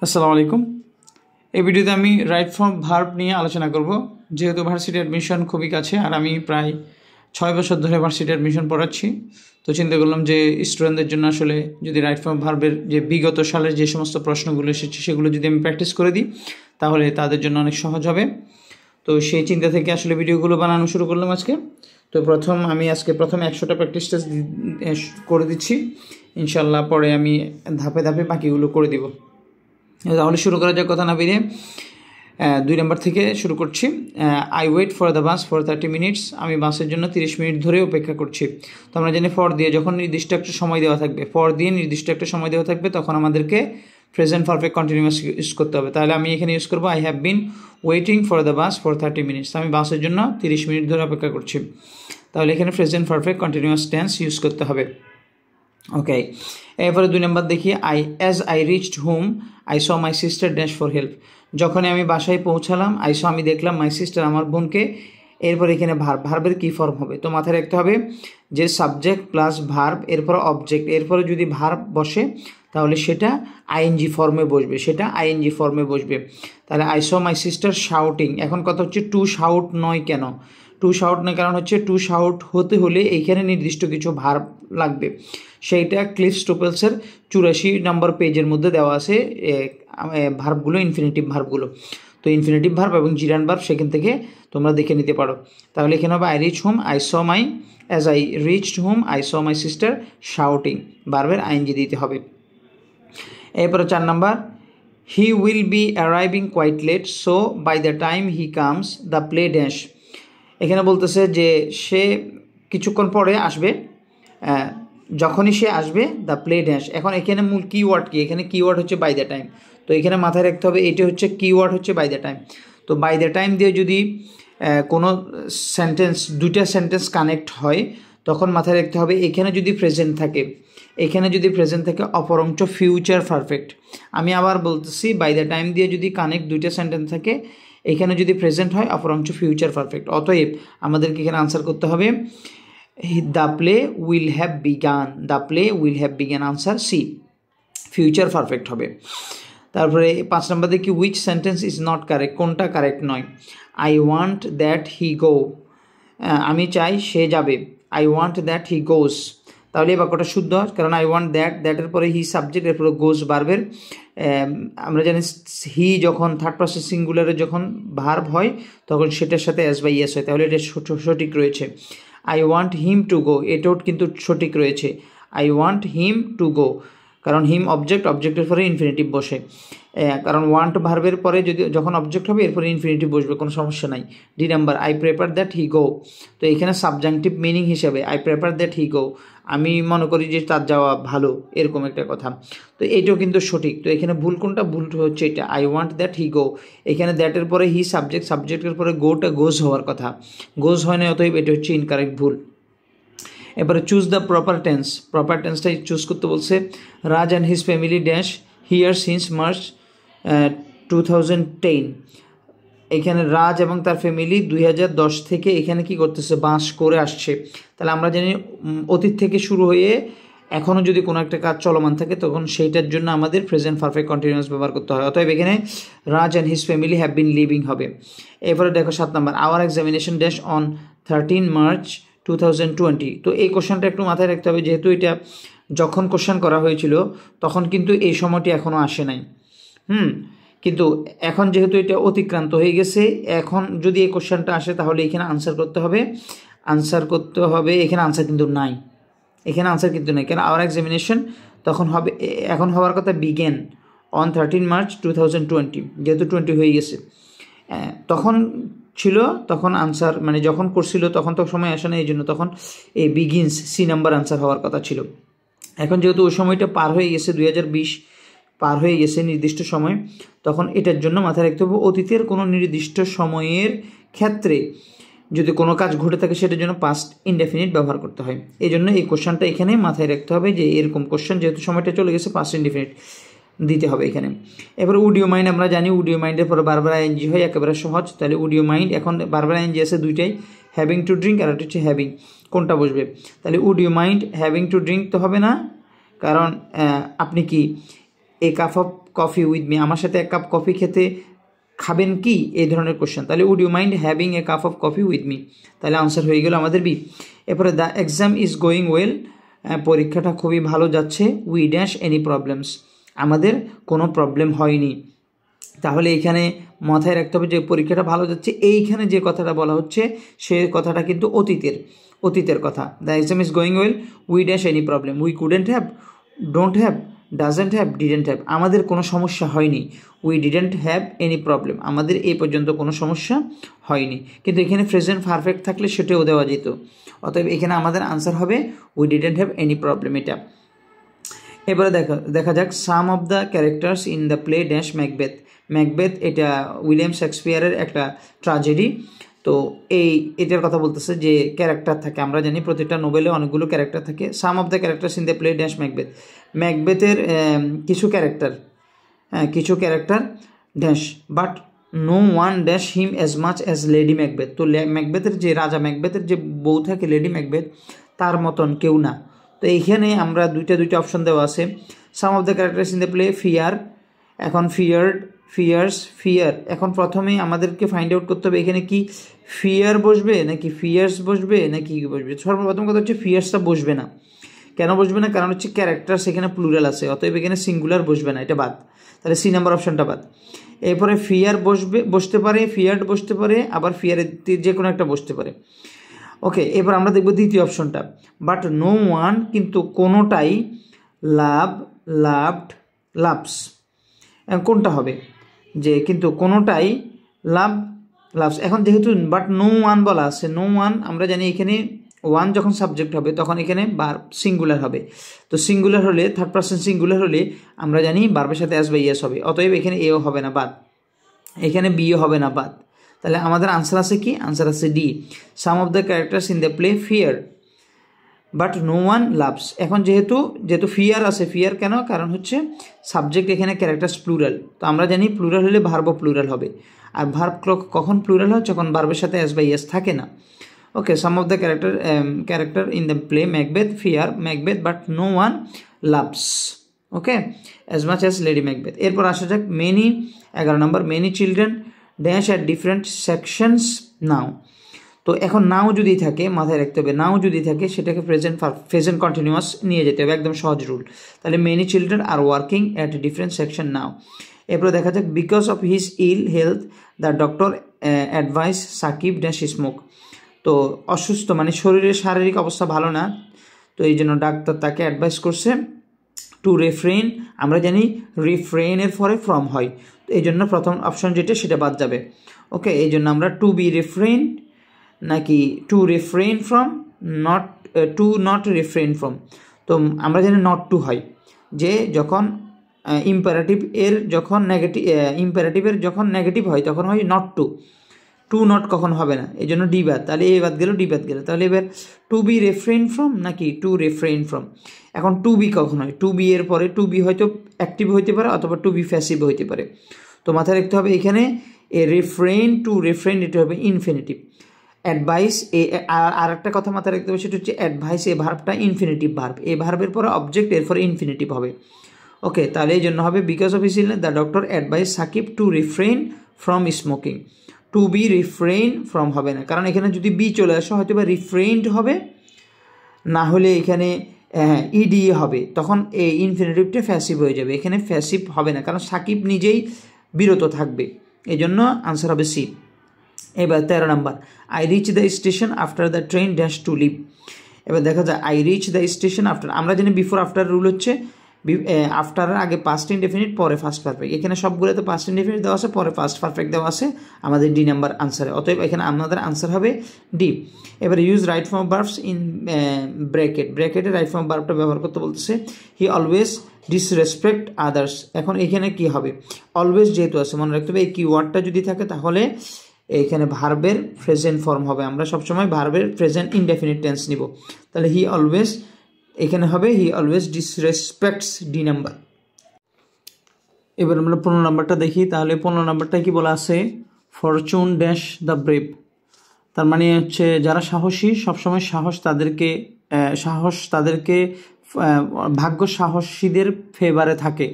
আসসালামু আলাইকুম। এই ভিডিওতে আমি রাইট ফ্রম ভার্ব নিয়ে আলোচনা করব। যেহেতু ভার্সিটি অ্যাডমিশন খুবই কাছে আর আমি প্রায় 6 বছর ধরে ভার্সিটি অ্যাডমিশন পড়াচ্ছি, তো চিন্তা করলাম যে স্টুডেন্টদের জন্য আসলে যদি রাইট ফ্রম ভার্বের যে বিগত সালের যে সমস্ত প্রশ্নগুলো এসেছে সেগুলো যদি আমি প্র্যাকটিস করে দিই তাহলে তাদের জন্য অনেক সহজ হবে। তো সেই চিন্তা থেকে আসলে ভিডিওগুলো বানানো শুরু করলাম আজকে। তো আমি আজকে প্রথমে 100টা প্র্যাকটিস টেস্ট করে দিচ্ছি, ইনশাল্লাহ পরে আমি ধাপে ধাপে বাকিগুলো করে দিব। তাহলে শুরু করা যাক কথা না বেরিয়ে। 2 নম্বর থেকে শুরু করছি। I wait for the bus for 30 minutes. আমি বাসের জন্য 30 মিনিট ধরে অপেক্ষা করছি। তো আমরা জানি ফর দিয়ে যখন নির্দিষ্ট একটা সময় দেওয়া থাকবে, ফর দিয়ে নির্দিষ্ট একটা সময় দেওয়া থাকবে, তখন আমাদেরকে প্রেজেন্ট পারফেক্ট কন্টিনিউয়াস ইউজ করতে হবে। তাহলে আমি এখানে ইউজ করবো I have been waiting for the bus for 30 minutes. আমি বাসের জন্য 30 মিনিট ধরে অপেক্ষা করছি। তাহলে এখানে present perfect continuous tense use করতে হবে। ওকে, এরপরে 2 নম্বর দেখি। As I reached home I saw my sister dash for help. যখনই আমি বাসায় পৌঁছালাম, আমি দেখলাম মাই সিস্টার আমার বোনকে। এরপর এখানে ভার্বের কী ফর্ম হবে? তো মাথায় রাখতে হবে যে সাবজেক্ট প্লাস ভার্ব, এরপর অবজেক্ট, এরপরে যদি ভার্ব বসে তাহলে সেটা আইএনজি ফর্মে বসবে। তাহলে I saw my sister shouting. এখন কথা হচ্ছে টু শাউট নয় কেন? টু শাউট নয় কারণ হচ্ছে টু শাউট হতে হলে এইখানে নির্দিষ্ট কিছু ভার্ব লাগবে। সেইটা ক্লিফ স্টোপেলসের 84 নম্বর পেজের মধ্যে দেওয়া আছে ভার্বগুলো, ইনফিনিটিভ ভার্বগুলো। তো ইনফিনিটিভ ভার্ব এবং জিরান ভার্ব সেখান থেকে তোমরা দেখে নিতে পারো। তাহলে এখানে হবে I reach home I saw my, as I reached home I saw my sister shouting, ভার্বের আইএনজি দিতে হবে। এরপরে 4 নম্বর, he will be arriving quite late so by the time he comes the play dash. এখানে বলতেছে যে সে কিছুক্ষণ পরে আসবে, যখনই সে আসবে দ্য প্লে ড্যাশ। এখন এখানে মূল কিওয়ার্ড কি? এখানে কিওয়ার্ড হচ্ছে বাই দ্য টাইম। তো এখানে মাথায় রাখতে হবে এটি হচ্ছে কিওয়ার্ড হচ্ছে বাই দ্য টাইম। তো বাই দ্য টাইম দিয়ে যদি কোনো সেন্টেন্স, দুইটা সেন্টেন্স কানেক্ট হয় তখন মাথায় রাখতে হবে এখানে যদি প্রেজেন্ট থাকে অপরঞ্চ ফিউচার পারফেক্ট। আমি আবার বলতেছি, বাই দ্য টাইম দিয়ে যদি কানেক্ট দুইটা সেন্টেন্স থাকে, এখানে যদি প্রেজেন্ট হয় অপরঞ্চ ফিউচার পারফেক্ট। অতএব আমাদেরকে এখানে আনসার করতে হবে the play will have began, answer C, future perfect হবে। তারপরে 5 নম্বর দেখি which sentence is not correct, কোনটা কারেক্ট নয়? I want that he go, আমি চাই সে যাবে। I want that he goes, তাহলে এই বাক্যটা শুদ্ধ, কারণ আই ওয়ান্ট দ্যাটের পরে হি সাবজেক্ট, এরপরে গোজ ভার্বের। আমরা জানি হি যখন থার্ড পারসন সিঙ্গুলারে যখন ভার্ব হয় তখন সেটার সাথে এস বাই এস হয়, তাহলে এটা সঠিক রয়েছে। I want him to go, এটাও কিন্তু সঠিক রয়েছে। I want him to go, কারণ হিম অবজেক্টের পরে ইনফিনিটিভ বসে, কারণ ওয়ান্ট ভার্বের পরে যখন অবজেক্ট হবে এরপরে ইনফিনিটিভ বসবে, কোনো সমস্যা নাই। D number, I prefer that he go. তো এখানে সাবজাংটিভ মিনিং হিসেবে I prefer that he go, আমি মনে করি যে তার যাওয়া ভালো, এরকম একটা কথা। তো এইটাও কিন্তু সঠিক। তো এখানে ভুল কোনটা? ভুল হচ্ছে এটা, আই ওয়ান্ট দ্যাট হি গো। এখানে দ্যাটের পরে হি সাবজেক্টের পরে গোজ হওয়ার কথা, গোজ হয় না, অতএব এটা হচ্ছে ইনকারেক্ট, ভুল। এবারে চুজ দ্য প্রপার টেন্সটাই চুজ করতে বলছে। Raj and his family dash here since March 2010। এখানে রাজ এবং তার ফ্যামিলি 2010 থেকে এখানে কি করতেছে? বাস করে আসছে। তাহলে আমরা জানি অতীত থেকে শুরু হয়ে এখনও যদি কোনো একটা কাজ চলমান থাকে তখন সেইটার জন্য আমাদের প্রেজেন্ট পারফেক্ট কন্টিনিউয়াস ব্যবহার করতে হয়। অতএব এখানে Raj and his family have been living হবে। এরপরে দেখো 7 নম্বর, our examination dash on 13 March 2020। তো এই কোশ্চেনটা একটু মাথায় রাখতে হবে, যেহেতু এটা যখন কোশ্চেন করা হয়েছিল তখন কিন্তু এই সময়টি এখনও আসে নাই। কিন্তু এখন যেহেতু এটা অতিক্রান্ত হয়ে গেছে, এখন যদি এই কোশ্চেনটা আসে তাহলে এখানে আনসার করতে হবে। এখানে আনসার কিন্তু নাই, কেন? আওয়ার এক্সামিনেশন তখন হবে, এখন হওয়ার কথা বিগেন অন 13 মার্চ 2020, যেহেতু 20 হয়ে গেছে, তখন ছিল, তখন আনসার মানে যখন করছিল তখন তো সময় আসে না, এই জন্য তখন এই বিগিনস সি নাম্বার আনসার হওয়ার কথা ছিল। এখন যেহেতু ওই সময়টা পার হয়ে গেছে, 2020 পার হয়ে গেছে নির্দিষ্ট সময়, তখন এটার জন্য মাথায় রাখতে হবে অতীতের কোনো নির্দিষ্ট সময়ের ক্ষেত্রে যদি কোনো কাজ ঘটে থাকে সেটার জন্য পাস্ট ইনডেফিনিট ব্যবহার করতে হয়। এই জন্য এই কোশ্চেনটা এখানে মাথায় রাখতে হবে যে এরকম কোশ্চেন, যেহেতু সময়টা চলে গেছে পাস্ট ইনডেফিনিট দিতে হবে এখানে। এবারে উডিও মাইন্ড, আমরা জানি উডিও মাইন্ডের পরে বারবার আইএনজি হয়, একেবারে সহজ। তাহলে উডিও মাইন্ড, এখন বারবার আইএনজি আছে দুইটাই, হ্যাভিং টু ড্রিঙ্ক আর একটা হচ্ছে হ্যাভিং, কোনটা বসবে? তাহলে would you mind having to drink তো হবে না, কারণ আপনি কি a cup of coffee with me, আমার সাথে এক কাপ কফি খেতে খাবেন কি, এই ধরনের কোশ্চেন। তাহলে would you mind having a cup of coffee with me, তাহলে আনসার হয়ে গেল আমাদের বি। এরপরে the exam is going well, পরীক্ষাটা খুবই ভালো যাচ্ছে। উই ড্যাশ এনি প্রবলেমস, আমাদের কোনো প্রবলেম হয়নি। তাহলে এখানে মাথায় রাখতে হবে যে পরীক্ষাটা ভালো যাচ্ছে, এইখানে যে কথাটা বলা হচ্ছে সে কথাটা কিন্তু অতীতের কথা। The exam is going well, we dash any problem, we couldn't have, don't have, doesn't have, didn't have, আমাদের কোনো সমস্যা হয়নি। We didn't have any problem, আমাদের এই পর্যন্ত কোনো সমস্যা হয়নি। কিন্তু এখানে প্রেজেন্ট পারফেক্ট থাকলে সেটাও দেওয়া যেত। অতএব এখানে আমাদের আনসার হবে we didn't have any problem, এটা। এবারে দেখা যাক some of the characters in the play dash Macbeth. Macbeth এটা উইলিয়াম শেক্সপিয়ারের একটা ট্র্যাজেডি। তো এটার কথা বলতেছে যে ক্যারেক্টার থাকে, আমরা জানি প্রতিটা নোবেলে অনেকগুলো ক্যারেক্টার থাকে। Some of the characters in the play dash Macbeth, ম্যাকবেথের কিছু character dash, but no one dash him as much as lady Macbeth. তো ম্যাকবেথের যে রাজা ম্যাকবেথের যে বউ থাকে লেডি ম্যাকবেথ, তার মতন কেউ না। তো এইখানে আমরা দুইটা অপশন দেওয়া আছে। Some of the characters in the play, fear, এখন ফিয়ার, এখন প্রথমে আমাদেরকে ফাইন্ড আউট করতে হবে এখানে কি ফিয়ার বসবে নাকি ফিয়ার্স বসবে নাকি কি বসবে। সর্বপ্রথম কথা হচ্ছে ফিয়ার্সটা বসবে না। কেন বসবে না? কারণ হচ্ছে ক্যারেক্টার সেখানে প্লুরাল আছে, অতএব এখানে সিঙ্গুলার বসবে না, এটা বাদ। তাহলে সি নাম্বার অপশনটা বাদ। এরপরে ফিয়ার বসতে পারে, ফিয়ার্ড বসতে পারে, আবার ফিয়ারের যে কোনো একটা বসতে পারে। ওকে, এবার আমরা দেখব দ্বিতীয় অপশনটা, বাট নো ওয়ান, কিন্তু কোনোটাই, লাভড, লাভস, কোনটা হবে যে কিন্তু কোনোটাই লাভস। এখন যেহেতু বাট নো ওয়ান বলা আছে, নো ওয়ান আমরা জানি এখানে ওয়ান যখন সাবজেক্ট হবে তখন এখানে ভার্ব সিঙ্গুলার হবে। তো সিঙ্গুলার হলে, থার্ড পারসন সিঙ্গুলার হলে আমরা জানি ভার্বের সাথে অ্যাস বা ইয়েস হবে। অতএব এখানে এও হবে না বাদ, এখানে বিও হবে না বাদ। তাহলে আমাদের আনসার আছে কি? আনসার আছে D, some of the characters in the play fear but no one loves. এখন যেহেতু ফিয়ার আছে, ফিয়ার কেন? কারণ হচ্ছে সাবজেক্ট এখানে ক্যারেক্টার্স প্লুরাল। তো আমরা জানি প্লুরাল হলে ভার্বও প্লুরাল হবে। আর ভার্ব কখন প্লুরাল হয়? যখন ভার্বের সাথে অ্যাস বা ইয়েস থাকে না। Okay, some of the character in the play Macbeth, fear Macbeth but no one loves, okay, as much as lady Macbeth. এরপর আসা যাক মেনি, 11 নম্বর, many children dash at different sections now. তো এখন নাও যদি থাকে, মাথায় রাখতে হবে নাও যদি থাকে সেটাকে প্রেজেন্ট কন্টিনিউয়াস নিয়ে যেতে হবে, একদম সহজ রুল। তাহলে many children are working at different section now. এরপরে দেখা যাক because of his ill health the doctor advise Sakib dash smoke. তো অসুস্থ মানে শরীরের শারীরিক অবস্থা ভালো না, তো এই জন্য ডাক্তার তাকে অ্যাডভাইস করছে টু রিফ্রেন। আমরা জানি রিফ্রেনের পরে ফ্রম হয়, তো এই জন্য প্রথম অপশন যেটা সেটা বাদ যাবে। ওকে, এই জন্য আমরা টু বি রিফ্রেন নাকি to refrain from, not refrain from. তো আমরা জানি নট টু হয়, যে যখন ইম্পারেটিভের যখন নেগেটিভ হয় তখন হয় নট টু নট কখন হবে না, এই জন্য ডি বাদ। তাহলে এ বাদ গেল, ডি বাদ গেল। তাহলে এবার টু বি রিফ্রেন ফ্রম নাকি টু রিফ্রেন ফ্রম। এখন টু বি কখন হয়? টু বি এর পরে টু বি হয়তো অ্যাক্টিভ হইতে পারে অথবা টু বি প্যাসিভ হইতে পারে। তো মাথায় রাখতে হবে এখানে এ রিফ্রেন টু রিফ্রেন, এটা হবে ইনফিনিটিভ। অ্যাডভাইস, আর একটা কথা মাথায় রাখতে হবে, সেটা হচ্ছে অ্যাডভাইস এই ভার্বটা ইনফিনিটিভ ভার্ব, এই ভার্বের পরে অবজেক্ট, এরপরে ইনফিনিটিভ হবে। ওকে, তাহলে এই জন্য হবে because of his illness the doctor advise Sakib to refrain from smoking. To be refrain from হবে না, কারণ এখানে যদি বি চলে আসে হয়তো বা রিফ্রেন্ড হবে, না হলে এখানে ইডি হবে, তখন এই ইনফিনিটিভটা ফ্যাসিভ হয়ে যাবে। এখানে ফ্যাসিভ হবে না, কারণ সাকিব নিজেই বিরত থাকবে, এই জন্য আনসার হবে সি। এবার 13 number, I reach the station after the train dash to leave. এবার দেখা যায় I reach the station after, আমরা জানি বিফোর আফটার রুল হচ্ছে আফটারের আগে পাস্ট ইনডেফিনিট, পরে ফার্স্ট পারফেক্ট। এখানে সবগুলোতে পাস্ট ইনডেফিনিট দেওয়া আছে, পরে ফার্স্ট পারফেক্ট দেওয়া আছে, আমাদের ডি নাম্বার আনসারে। অতএব এখানে আমাদের আনসার হবে ডি। এবার use right form verbs in ব্র্যাকেটে রাইট ফর্ম ভার্বটা ব্যবহার করতে বলতেছে। He always disrespect others. এখন এখানে কি হবে? অলওয়েজ যেহেতু আছে, মনে রাখতে হবে এই কিওয়ার্ডটা যদি থাকে তাহলে এইখানে ভার্বের প্রেজেন্ট ফর্ম হবে। আমরা সবসময় ভার্বের প্রেজেন্ট ইনডেফিনিট টেন্স নিব। তাহলে হি অলওয়েজ, এখানে হবে হি অলওয়েজ ডিসরেসপেক্টস, ডি নাম্বার। এবার আমরা 15 নম্বরটা দেখি। তাহলে 15 নম্বরটা কি বলা আছে? Fortune dash the brave. তার মানে হচ্ছে যারা সাহসী, সবসময় সাহস তাদেরকে ভাগ্য সাহসীদের ফেভারে থাকে,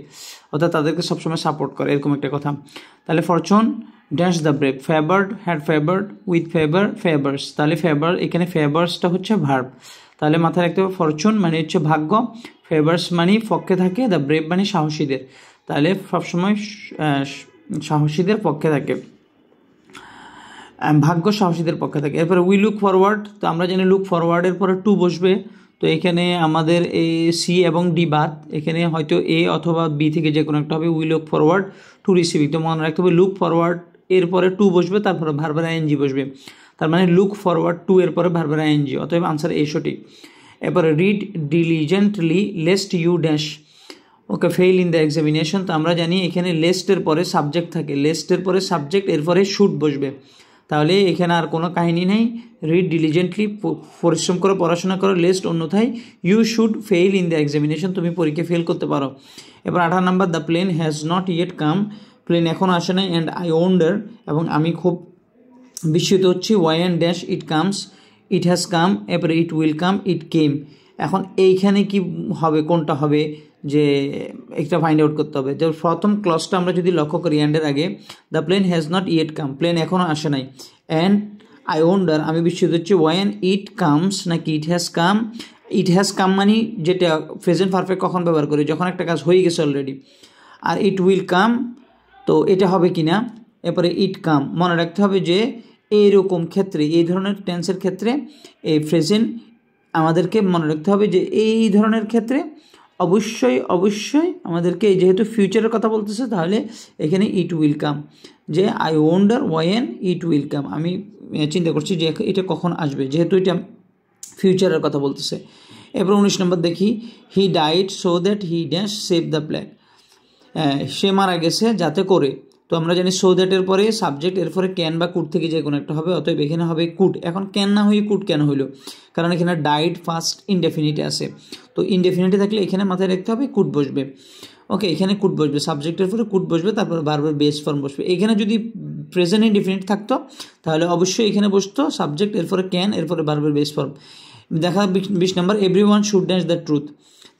অর্থাৎ তাদেরকে সবসময় সাপোর্ট করে, এরকম একটা কথা। তাহলে fortune dash the brave, favoured had favoured, with favour favours, তাহলে ফেভার এখানে ফেভার্সটা হচ্ছে ভার্ব। তাহলে মাথায় রাখতে হবে ফরচুন মানে হচ্ছে ভাগ্য, ফেভার্স মানে পক্ষে থাকে, দ্য ব্রেভ মানে সাহসীদের, তাহলে সবসময় সাহসীদের পক্ষে থাকে, ভাগ্য সাহসীদের পক্ষে থাকে। এরপরে উই লুক ফরওয়ার্ড, তো আমরা জানি লুক ফরওয়ার্ডের পরে টু বসবে, তো এখানে আমাদের এ সি এবং ডি বাদ, এখানে হয়তো এ অথবা বি থেকে যে কোনো একটা হবে। We look forward two receiving, তো মনে রাখতে হবে লুক ফরওয়ার্ড এরপরে টু বসবে, তারপরে ভার্বের আইএনজি বসবে, তার মানে লুক ফরওয়ার্ড টু এর পরে ভার্বের আইএনজি, অতএব আনসার এ সঠিক। এরপরে read diligently lest you dash, okay fail in the examination, তো আমরা জানি এখানে লেস্টের পরে সাবজেক্ট থাকে, লেস্টের পরে সাবজেক্ট, এরপরে শুড বসবে, তাহলে এখানে আর কোনো কাহিনী নেই। রিড ডিলিজেন্টলি, পরিশ্রম করে পড়াশোনা করো, লেস্ট অন্যথায় you should fail in the examination, তুমি পরীক্ষা ফেল করতে পারো। এবার 18 number, the plane has not yet come, plane এখনও আসে নাই, অ্যান্ড আই ওয়ান্ডার, এবং আমি খুব বিস্মিত হচ্ছি, why and dash it comes, it has come, এরপরে ইট উইল কাম, ইট কেম। এখন এইখানে কি হবে, কোনটা হবে, যে একটা ফাইন্ড আউট করতে হবে। যে প্রথম ক্লজটা আমরা যদি লক্ষ্য করি অ্যান্ডের আগে, the plane has not yet come, plane এখনও আসে নাই, অ্যান্ড আই ওয়ান্ডার আমি বিস্মিত হচ্ছি, ওয়ান ইট কামস নাকি ইট হ্যাজ কাম। ইট হ্যাজ কাম মানে যেটা প্রেজেন্ট পারফেক্ট কখন ব্যবহার করি, যখন একটা কাজ হয়ে গেছে অলরেডি। আর ইট উইল কাম, তো এটা হবে কি না। এরপরে ইট কাম, মনে রাখতে হবে যে এইরকম ক্ষেত্রে, এই ধরনের টেন্সের ক্ষেত্রে এই প্রেজেন্ট আমাদেরকে মনে রাখতে হবে যে এই ধরনের ক্ষেত্রে অবশ্যই আমাদেরকে, যেহেতু ফিউচারের কথা বলতেছে, তাহলে এখানে ইট উইল কাম, যে I wonder when it will come, আমি চিন্তা করছি যে এটা কখন আসবে, যেহেতু এটা ফিউচারের কথা বলতেছে। এরপর 19 নম্বর দেখি, he died so that he dash save the flag, সে মারা গেছে যাতে করে, তো আমরা জানি সো দ্যাটের পরে সাবজেক্ট, এরপরে ক্যান বা কুড থেকে যে কোনো একটা হবে, অতএব এখানে হবে কুড। এখন ক্যান না হয়ে কুড কেন হইলো, কারণ এখানে ডাইড ফার্স্ট ইনডেফিনিটে আছে, তো ইনডেফিনিটে থাকলে এখানে মাথায় রাখতে হবে কুড বসবে। ওকে, এখানে কুড বসবে, সাবজেক্টের পরে কুড বসবে, তারপর ভার্বের বেস ফর্ম বসবে। এখানে যদি প্রেজেন্ট ইনডেফিনিট থাকতো তাহলে অবশ্যই এখানে বসতো সাবজেক্ট, এরপরে ক্যান, এরপরে ভার্বের বেস ফর্ম। দেখা 20 number, everyone should dash the truth,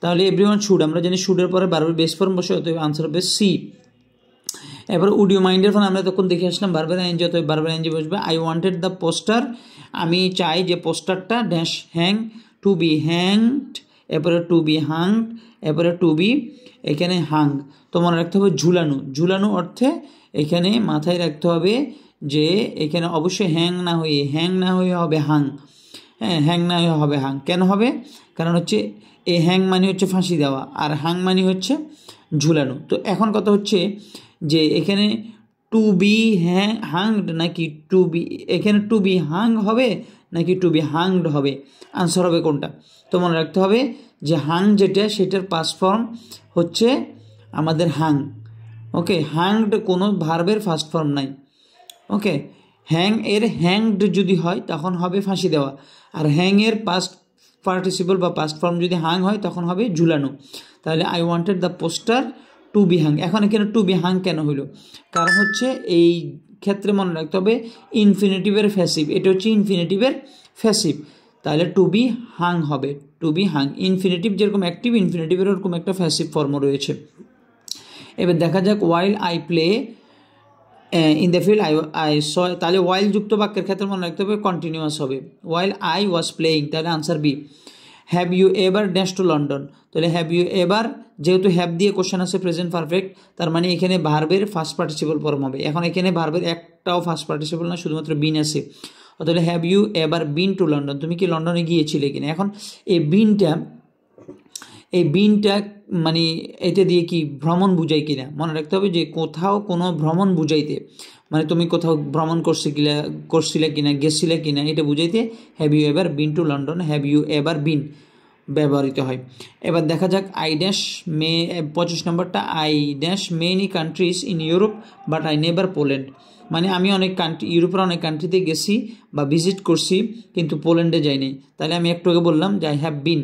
তাহলে এভরিওয়ান শুড, আমরা জানি শুডের পরে ভার্বের বেস ফর্ম বসে, অতএব আনসার হবে সি। এবার উড ইউ মাইন্ডের ফোন আমরা তখন দেখে আসলাম ভার্বের আইএনজি, অতএব ভার্বের আইএনজি বসবে। আই ওয়ান্টেড দ্য পোস্টার, আমি চাই যে পোস্টারটা dash hang, to be hanged, এরপরে টু বি হাংড, এরপরে টু বি এখানে হাং, তো মনে রাখতে হবে ঝুলানো, ঝুলানো অর্থে এখানে মাথায় রাখতে হবে যে এখানে অবশ্যই হ্যাং না হয়ে হবে হাং, হ্যাঁ হ্যাং না হয়ে হবে হাং। কেন হবে, কারণ হচ্ছে এই হ্যাং মানে হচ্ছে ফাঁসি দেওয়া, আর হাং মানে হচ্ছে ঝুলানো। তো এখন কথা হচ্ছে যে এখানে টু বি হাংড নাকি টু বি, এখানে টু বি হাং হবে নাকি টু বি হাংড হবে, আনসার হবে কোনটা। তো মনে রাখতে হবে যে হাং যেটা, সেটার পাস্ট ফর্ম হচ্ছে আমাদের হাং। ওকে, হাংড কোনো ভার্বের ফার্স্ট ফর্ম নাই। ওকে, হ্যাং এর হ্যাংড যদি হয় তখন হবে ফাঁসি দেওয়া, আর হ্যাং এর পাস্ট পার্টিসিপল বা পাস্ট ফর্ম যদি হাং হয় তখন হবে ঝুলানো। তাহলে I wanted the poster two B Hang, এখন এখানে টু বি হাং কেন হইল, কারণ হচ্ছে এই ক্ষেত্রে মনে রাখতে হবে ইনফিনিটিভের ফ্যাসিভ, এটা হচ্ছে ইনফিনিটিভের ফ্যাসিভ, তাহলে টু বি হাং হবে, টু বি হাং। ইনফিনিটিভ যেরকম অ্যাক্টিভ, ইনফিনিটিভের ওরকম একটা ফ্যাসিভ ফর্ম রয়েছে। এবার দেখা যাক, while I play in the field I saw, তাহলে ওয়াইল যুক্ত বাক্যের ক্ষেত্রে মনে রাখতে হবে কন্টিনিউয়াস হবে, ওয়াইল আই ওয়াজ প্লেয়িং, তাহলে answer B. Have you ever dash to London, তাহলে হ্যাভ ইউ এভার, যেহেতু হ্যাভ দিয়ে কোশ্চেন আছে প্রেজেন্ট পারফেক্ট, তার মানে এখানে ভার্বের ফার্স্ট পার্টিসিপল ফর্ম হবে। এখন এখানে ভার্বের একটাও ফার্স্ট পার্টিসিপল না, শুধুমাত্র বিন আছে, তাহলে have you ever been to London, তুমি কি লন্ডনে গিয়েছিলে কিনা। এখন এই বিনটা মানে এটা দিয়ে কি ভ্রমণ বুঝাই কিনা, মনে রাখতে হবে যে কোথাও কোনো ভ্রমণ বুঝাইতে, মানে তুমি কোথাও ভ্রমণ করছিলে কিনা, গেছিলে কিনা, এটা বুঝাইতে have you ever been to London, have you ever been ব্যবহৃত হয়। এবার দেখা যাক, আই ড্যাশ মে, 25 নম্বরটা, I dash many countries in Europe but I never Poland, মানে আমি অনেক কান্ট্রি, ইউরোপের অনেক কান্ট্রিতে গেছি বা ভিজিট করছি কিন্তু পোল্যান্ডে যাইনি। তাহলে আমি একটু আগে বললাম যে I have been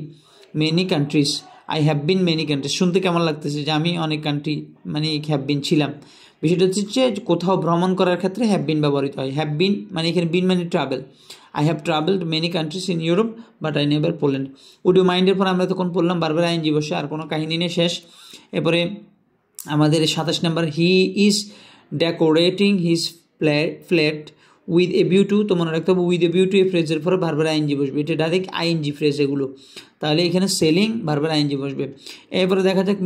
many countries, I have been many countries, শুনতে কেমন লাগতেছে যে আমি অনেক কান্ট্রি মানে হ্যাভ বিন ছিলাম। বিষয়টা হচ্ছে কোথাও ভ্রমণ করার ক্ষেত্রে হ্যাভ বিন ব্যবহৃত হয়। হ্যাভ বিন মানে এখানে বিন মানে travel, I have travelled many countries in Europe but I never Poland. Would you মাইন্ডের পর আমরা তখন পড়লাম বারবার আইএনজি বসে, আর কোনো কাহিনী নেই, শেষ। এরপরে আমাদের 27 number, he is decorating his flat with a view two, তো মনে রাখতে হবে উইথ এ ভিউ টু এই ফ্রেজের পরে ভার্বের আইএনজি বসবে, এটা ডাইরেক্ট আইএনজি ফ্রেজ এগুলো, তাহলে এখানে সেলিং ভার্বের আইএনজি বসবে। এরপরে দেখা যাক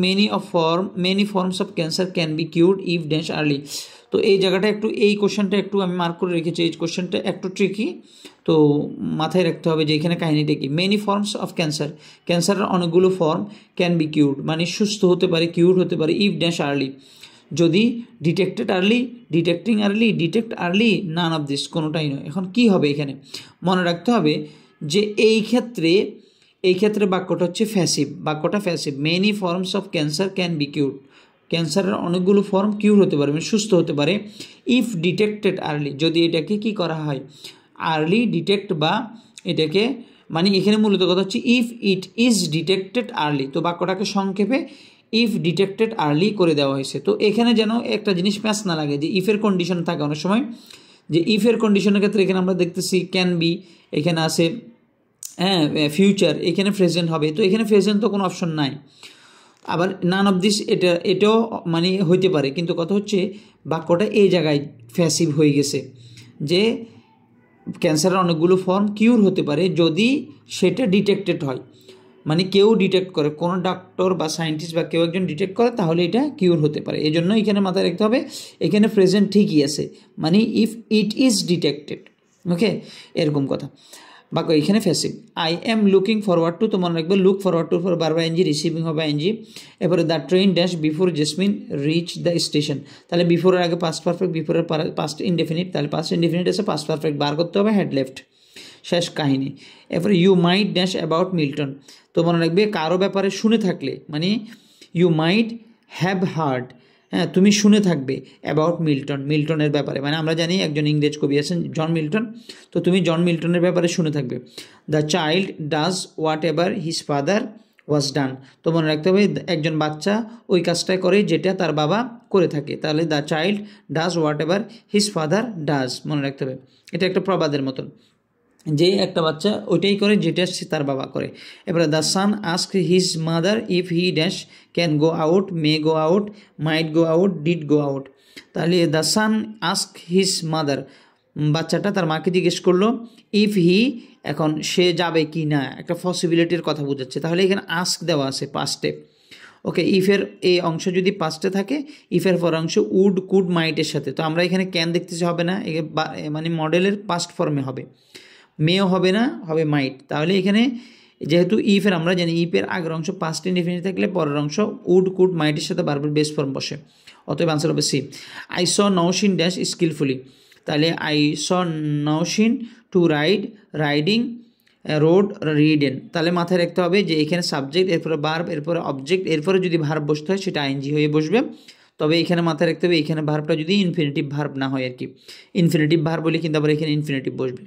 many forms of cancer can be cured if dash early. তো এই জায়গাটা একটু, এই কোশ্চেনটা একটু আমি মার্ক করে রেখেছি, এই কোশ্চেনটা একটু ট্রিকি, তো মাথায় রাখতে হবে যে এখানে কাহিনীটা কি। মেনি ফর্মস অফ ক্যান্সারের অনেকগুলো ফর্ম ক্যান বি কিউরড মানে সুস্থ হতে পারে, কিউরড হতে পারে ইফ ড্যাশ আর্লি, যদি detected early, detecting early, detect early, naan of this, কোনোটাই নয়। এখন কি হবে এখানে মনে রাখতে হবে যে এই ক্ষেত্রে বাক্যটা হচ্ছে ফ্যাসিভ, বাক্যটা passive. Many forms of cancer can be cured, ক্যান্সারের অনেকগুলো ফর্ম কিউর হতে পারে মানে সুস্থ হতে পারে ইফ ডিটেক্টেড আর্লি, যদি এটাকে কি করা হয় আর্লি ডিটেক্ট, বা এটাকে মানে এখানে মূলত কথা হচ্ছে if it is detected early, তো বাক্যটাকে সংক্ষেপে ইফ ডিটেক্টেড আর্লি করে দেওয়া হয়েছে। তো এখানে যেন একটা জিনিস প্যাচ না লাগে যে ইফের কন্ডিশন থাকে অনেক সময়, যে ইফের কন্ডিশনের ক্ষেত্রে এখানে আমরা দেখতেছি ক্যান বি, এখানে আছে হ্যাঁ ফিউচার, এখানে প্রেজেন্ট হবে, তো এখানে প্রেজেন্ট তো কোনো অপশন নাই। আবার নান অফ দিস এটাও মানে হইতে পারে, কিন্তু কথা হচ্ছে বাক্যটা এই জায়গায় ফ্যাসিভ হয়ে গেছে যে ক্যান্সারের অনেকগুলো ফর্ম কিউর হতে পারে যদি সেটা ডিটেক্টেড হয়, মানে কেউ ডিটেক্ট করে, কোনো ডাক্তার বা সায়েন্টিস্ট বা কেউ একজন ডিটেক্ট করে, তাহলে এটা কিউর হতে পারে। এই জন্য এখানে মাথায় রাখতে হবে এখানে প্রেজেন্ট ঠিকই আছে, মানে if it is detected, okay এরকম কথা। বাক্য এখানে passive. I am looking forward to, তো মনে রাখবে লুক ফরওয়ার্ড টু পর বারবার এনজি, রিসিভিং হবে এনজি। এরপরে the train dash before Jasmine reach the station, তাহলে বিফোরের আগে পাস্ট পারফেক্ট, বিফোরের পাস্ট ইনডেফিনিট, তাহলে পাস্ট ইনডেফিনিট আছে পাস্ট পারফেক্ট বার করতে হবে, হ্যাড লেফট, শেষ কাহিনী। এরপরে you might dash about Milton, তো মনে রাখবে কারো ব্যাপারে শুনে থাকলে মানে ইউ মাইট হ্যাভ হার্ড, হ্যাঁ তুমি শুনে থাকবে অ্যাবাউট মিল্টনের ব্যাপারে, মানে আমরা জানি একজন ইংরেজ কবি আছেন জন মিল্টন, তো তুমি জন মিল্টনের ব্যাপারে শুনে থাকবে। The child does whatever his father was done, তো মনে রাখতে হবে একজন বাচ্চা ওই কাজটা করে যেটা তার বাবা করে থাকে, তাহলে the child does whatever his father does, মনে রাখতে হবে এটা একটা প্রবাদের মতন, যে একটা বাচ্চা ওইটাই করে যেটা তার বাবা করে। এবারে the son ask his mother if he dash can go out, may go out, might go out, did go out, তাহলে the son ask his mother, বাচ্চাটা তার মাকে জিজ্ঞেস করলো ইফ হি, এখন সে যাবে কি না, একটা পসিবিলিটির কথা বোঝাচ্ছে, তাহলে এখানে আস্ক দেওয়া আছে পাস্টে, ওকে। ইফের এই অংশ যদি পাস্টে থাকে, ইফের পর অংশ উড কুড মাইটের সাথে, তো আমরা এখানে ক্যান দেখতেছি হবে না, মানে মডেলের পাস্ট ফর্মে হবে, মেও হবে না, হবে মাইট, তাহলে এখানে যেহেতু ইফের আমরা জানি ইফের আগের অংশ পাস্ট ইনডিফিনিট থাকলে পরের অংশ উড কুড মাইটের সাথে বারবার বেস ফর্ম বসে, অতএব আনসার হবে C. I saw Nowshin dash skilfully, তাহলে I saw Nowshin to riding rode ridden, তাহলে মাথায় রাখতে হবে যে এখানে সাবজেক্ট, এরপরে ভার্ব, এরপরে অবজেক্ট, এরপরে যদি ভার্ব বসতে হয় সেটা আইএনজি হয়ে বসবে, তবে এখানে মাথায় রাখতে হবে এখানে ভার্বটা যদি ইনফিনিটিভ ভার্ব না হয় আর কি, ইনফিনিটিভ ভার্ব বলে কিন্তু আবার এখানে ইনফিনিটিভ বসবে,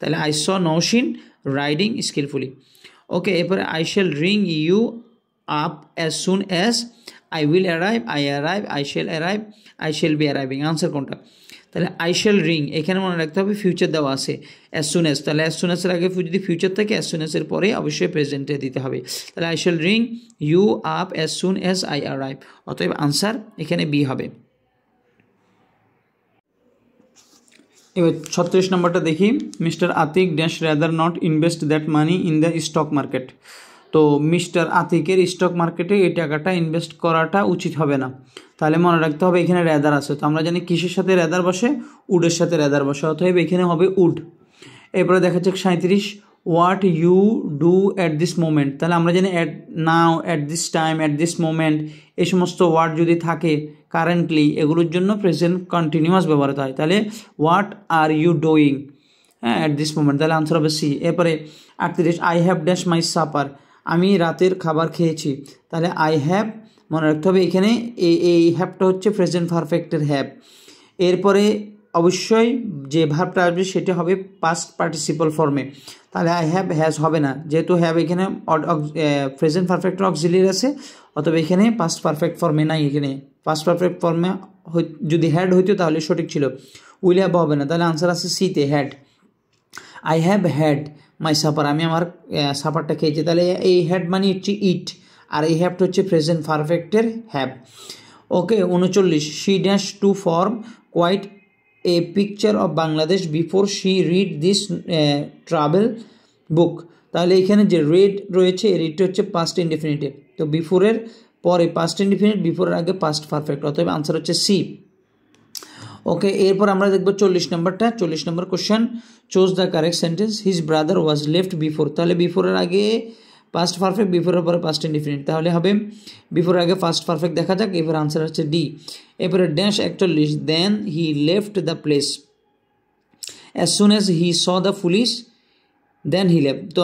তাহলে I saw Nowshin riding skilfully, okay. এরপরে I shall ring you up as soon as I will arrive, I shall arrive, I shall be arriving, answer কোনটা, তাহলে আই শ্যাল রিং, এখানে মনে রাখতে হবে ফিউচার দেওয়া আছে অ্যাজ সুন অ্যাজ, তাহলে অ্যাজ সুন অ্যাজের আগে যদি ফিউচার থাকে অ্যাজ সুন অ্যাজের পরে অবশ্যই প্রেজেন্টে দিতে হবে, তাহলে I shall ring you up as soon as I arrive, অতএব আনসার এখানে বি হবে। এবার 36 নম্বরটা দেখি, mister Atik dash rather not invest that money in the stock market, তো মিস্টার আতিকের স্টক মার্কেটে এই টাকাটা ইনভেস্ট করাটা উচিত হবে না, তাহলে মনে রাখতে হবে এখানে রেদার আছে, তো আমরা জানি কিসের সাথে রেদার বসে, উডের সাথে রেদার বসে, অতএব এখানে হবে উড। এরপরে দেখা যাচ্ছে 37, what you do at this moment, তাহলে আমরা জানি at now, at this time, at this moment, এই সমস্ত ওয়ার্ড যদি থাকে কারেন্টলি, এগুলোর জন্য প্রেজেন্ট কন্টিনিউয়াস ব্যবহৃত হয়, তাহলে হোয়াট আর ইউ ডুইং, হ্যাঁ অ্যাট দিস মোমেন্ট, তাহলে আনসার হবে সি। এরপরে 38, I have dash my supper, আমি রাতের খাবার খেয়েছি, তাহলে আই হ্যাভ, মনে রাখতে হবে এখানে এই হ্যাভটা হচ্ছে প্রেজেন্ট পারফেক্টের হ্যাভ, এরপরে অবশ্যই যে ভার্বটা আসবে সেটা হবে পাস্ট পার্টিসিপল ফর্মে, তাহলে আই হ্যাভ হ্যাজ হবে না, যেহেতু হ্যাভ এখানে প্রেজেন্ট পারফেক্ট অক্সিলিয়ারি আছে, অথবা এখানে পাস্ট পারফেক্ট ফর্মে নাই, এখানে পাস্ট পারফেক্ট ফর্মে যদি হ্যাড হইতো তাহলে সঠিক ছিল, উইল হ্যাভ হবে না, তাহলে আনসার আছে সিতে had. I have had my supper, আমি আমার সাপারটা খেয়েছি, তাহলে এই হ্যাড মানে হচ্ছে ইট, আর এই হ্যাভটা হচ্ছে প্রেজেন্ট পারফেক্টের have, okay 39 she dash to form quite a picture of Bangladesh before she read this travel book. তাহলে এখানে যে রেড রয়েছে রেডটা হচ্ছে পাস্ট ইনডেফিনিটিভ, তো বিফোরের পরে পাস্ট ইনডেফিনিট, বিফোরের আগে পাস্ট পারফেক্ট, অতএব আনসার হচ্ছে সি। ওকে, এরপর আমরা দেখব 40 নম্বরটা। 40 number question, choose the correct sentence his brother was left before. তাহলে বিফোরের আগে পাস্ট পারফেক্ট, বিফোরের পরে পাস্ট ইনডিফিনিট, তাহলে হবে বিফোরের আগে ফার্স্ট পারফেক্ট দেখা যাক। এরপর আনসার হচ্ছে ডি। এরপরে dash 41 then he left the place as soon as he saw the police then he left. তো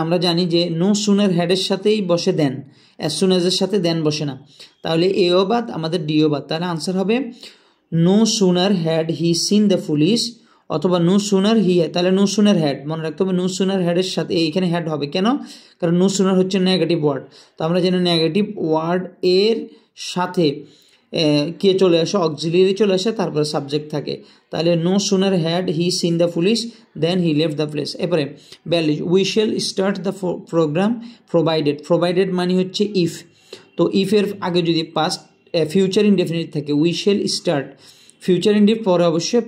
আমরা জানি যে নো সুনের হেডের সাথেই বসে দেন, অ্যাজ সুন অ্যাজের সাথে দেন বসে না, তাহলে এও বাদ, আমাদের ডিও বাদ। তাহলে আনসার হবে no sooner had he seen the police, অথবা নো সুনার হি, তাহলে নো সুনার হ্যাড, মনে রাখতে হবে নো সুনার হ্যাডের সাথে এইখানে হ্যাড হবে কেন, কারণ নো সুনার হচ্ছে নেগেটিভ ওয়ার্ড। তো আমরা জানি নেগেটিভ ওয়ার্ড এর সাথে কে চলে আসে, অক্সিলিয়ারি চলে আসে, তারপরে সাবজেক্ট থাকে, তাহলে no sooner had he seen the police then he left the place. এরপরে 42 we shall start the programme provided. Provided মানে হচ্ছে ইফ, তো ইফের আগে যদি পাস্ট ফিউচার ইনডেফিনিট থাকে, we shall start, future indef পরে অবশ্যই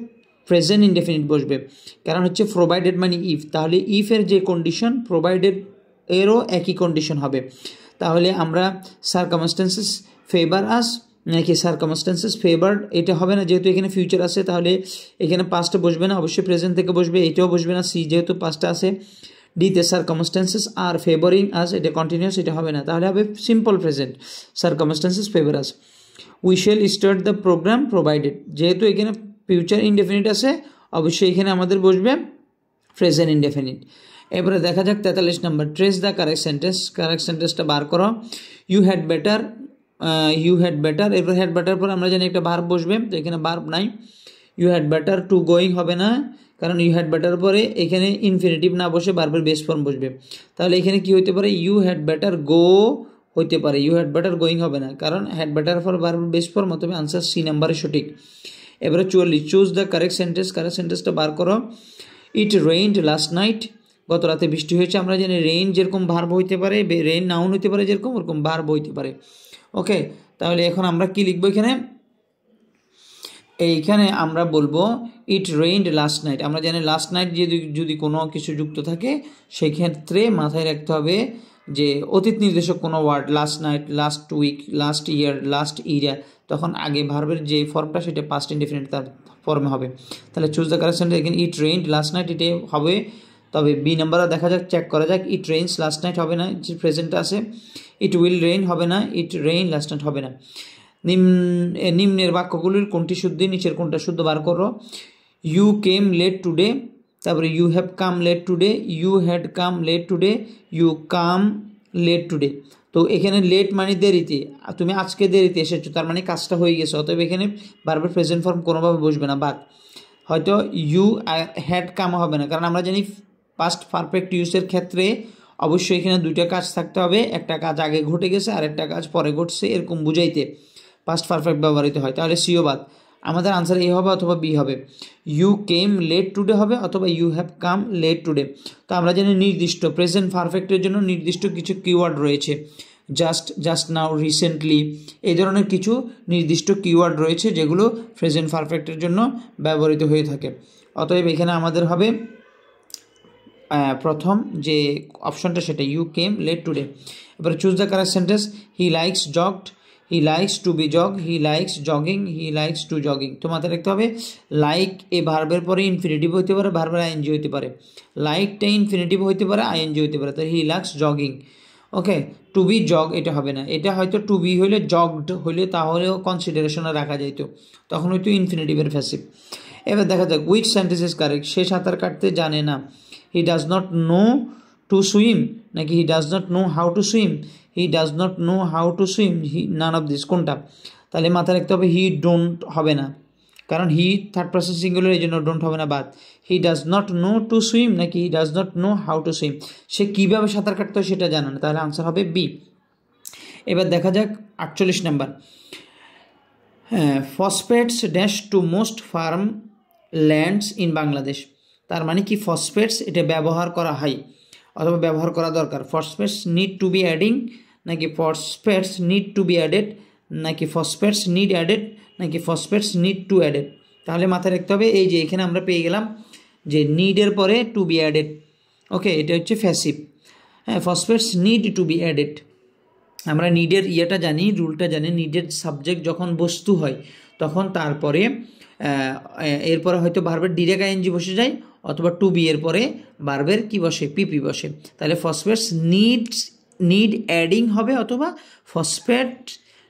প্রেজেন্ট ইনডেফিনিট বসবে, কারণ হচ্ছে প্রোভাইডেড মানে ইফ, তাহলে ইফের যে কন্ডিশন প্রোভাইডেড এরও একই কন্ডিশন হবে। তাহলে আমরা সার্কামস্টেন্সেস ফেভার আস নাকি সার্কামস্টেন্সেস ফেভার্ড, এটা হবে না, যেহেতু এখানে ফিউচার আছে তাহলে এখানে পাস্টে বসবে না, অবশ্যই প্রেজেন্ট থেকে বসবে, এটাও বসবে না, সি যেহেতু পাস্টে আছে। ডিতে সার্কামস্টেন্সেস আর ফেভারিং আস, এটা কন্টিনিউয়াস, এটা হবে না, তাহলে হবে simple present, circumstances favour us. We shall start the programme provided, যেহেতু এখানে ফিউচার ইনডেফিনিট আছে অবশ্যই এখানে আমাদের বসবে প্রেজেন্ট ইনডেফিনিট। এবারে দেখা যাক 43 number, trace the correct sentence. Correct সেন্টেন্সটা বার করো। ইউ হ্যাড বেটার, এরপর হ্যাড বেটার পর আমরা জানি একটা ভার্ব বসবে, তো এখানে ভার্ব নাই। You had better to going হবে না, কারণ ইউ হ্যাড বেটার পরে এখানে ইনফিনিটিভ না বসে ভার্বের বেস ফর্ম বসবে, তাহলে এখানে কি হতে পারে, ইউ হ্যাড বেটার গো হতে পারে, ইউ হ্যাড বেটার গোয়িং হবে না, কারণ হ্যাড বেটার পর ভার্বের বেস ফর্ম, অথবা আনসার সি নাম্বারে সঠিক। এবারে 44 choose the correct sentence. Correct সেন্টেন্সটা বার করো। ইট রেইনড লাস্ট নাইট, গত রাতে বৃষ্টি হয়েছে। আমরা জানি রেইন যেরকম ভার্ব হইতে পারে, রেইন নাউন হইতে পারে যেরকম, ওরকম ভার্ব হইতে পারে। ওকে, তাহলে এখন আমরা কি লিখবো এখানে, এইখানে আমরা বলবো ইট রেইনড লাস্ট নাইট। আমরা জানি লাস্ট নাইট যদি কোনো কিছু যুক্ত থাকে সেই ক্ষেত্রে মাথায় রাখতে হবে যে অতীত নির্দেশক কোনো word, last night, last week, last year, last year, তখন আগে ভার্বের যে ফর্মটা সেটা পাস্ট ইনডিফিনিট তার ফর্মে হবে। তাহলে চুজ দ্য কারেক্ট সেন্টেন্স, এখানে ইট রেইনড লাস্ট নাইট এটাই হবে। তবে বি নাম্বারও দেখা যাক, চেক করা যাক। ইট রেইনস লাস্ট নাইট হবে না, যে প্রেজেন্টে আছে। ইট উইল রেইন হবে না, ইট রেইন লাস্ট নাইট হবে না। নিম্নের বাক্যগুলির কোনটি শুদ্ধ, নিচের কোনটা শুদ্ধ বার করো। ইউ কেম লেট টুডে, তারপরে you have come late today, you had come late today, you come late today. তো এখানে লেট মানে দেরিতে, তুমি আজকে দেরিতে এসেছো, তার মানে কাজটা হয়ে গেছে, অতএব এখানে বারবার প্রেজেন্ট ফর্ম কোনোভাবে বসবে না, বাদ। হয়তো ইউ হ্যাড কাম হবে না, কারণ আমরা জানি পাস্ট পারফেক্ট ইউজের ক্ষেত্রে অবশ্যই এখানে দুইটা কাজ থাকতে হবে, একটা কাজ আগে ঘটে গেছে আর একটা কাজ পরে ঘটছে, এরকম বুঝাইতে পাস্ট পারফেক্ট ব্যবহৃত হয়, তাহলে সিও বাদ। আমাদের আনসার এ হবে অথবা বি হবে। ইউ কেম লেট টুডে হবে, অথবা you have come late today. তো আমরা জানি নির্দিষ্ট প্রেজেন্ট পারফেক্টের জন্য নির্দিষ্ট কিছু কিওয়ার্ড রয়েছে, জাস্ট নাও, রিসেন্টলি, এই ধরনের কিছু নির্দিষ্ট কিওয়ার্ড রয়েছে যেগুলো প্রেজেন্ট পারফেক্টের জন্য ব্যবহৃত হয়ে থাকে। অতএব এখানে আমাদের হবে প্রথম যে অপশনটা সেটা, ইউ কেম লেট টুডে। এবারে choose the correct sentence. He likes jogged, he likes to be jog, he likes jogging, he likes to jogging. তো মাথায় রাখতে হবে লাইক এ ভার্বের পরে ইনফিনিটিভ হইতে পারে, ভার্বের আইএনজি হইতে পারে, লাইকটা ইনফিনিটিভ হইতে পারে, আইএনজি হইতে পারে, তো he likes jogging. Okay, to be jog এটা হবে না, এটা হয়তো টু বি হইলে জগড হইলে তাহলেও কনসিডারেশনে রাখা যাইত, তখন হয়তো ইনফিনিটিভের ফ্যাসিভ। এবার দেখা যাক উইচ সেন্টেন্স ইজ কারেক্ট। সে সাঁতার কাটতে জানে না, he does not know to swim, নাকি he does not know how to swim, he does not know how to swim, none of this, কোনটা? তাহলে মাথায় রাখতে হবে হি ডোন্ট হবে না, কারণ হি থার্ড পারসন সিঙ্গুলার, এই জন্য ডোন্ট হবে না, বাদ। He does not know to swim, নাকি he does not know how to swim, সে কীভাবে সাঁতার কাটতে হয় সেটা জানে না, তাহলে আনসার হবে বি। এবার দেখা যাক 48 নাম্বার। হ্যাঁ, phosphates dash to most farm lands in Bangladesh. তার মানে কি ফসফেটস এটা ব্যবহার করা হয় অথবা ব্যবহার করা দরকার। Phosphates need to be adding, নাকি phosphates need to be added, নাকি ফসফেটস নিড অ্যাডেড নাকি ফসফেটস নিড টু অ্যাডেড। তাহলে মাথায় রাখতে হবে এই যে এখানে আমরা পেয়ে গেলাম যে নিডের পরে টু বি অ্যাডেড। ওকে, এটা হচ্ছে ফ্যাসিভ। হ্যাঁ, phosphates need to be added. আমরা নিডের ইয়েটা জানি, রুলটা জানি, নিডের সাবজেক্ট যখন বস্তু হয় তখন তারপরে এরপরে হয়তো ভার্বের ডিরেক্ট আইএনজি বসে যায়, অথবা টু বি এর পরে ভার্বের কি বসে, পিপি বসে। তাহলে ফসফেটস নিড অ্যাডিং হবে, অথবা phosphate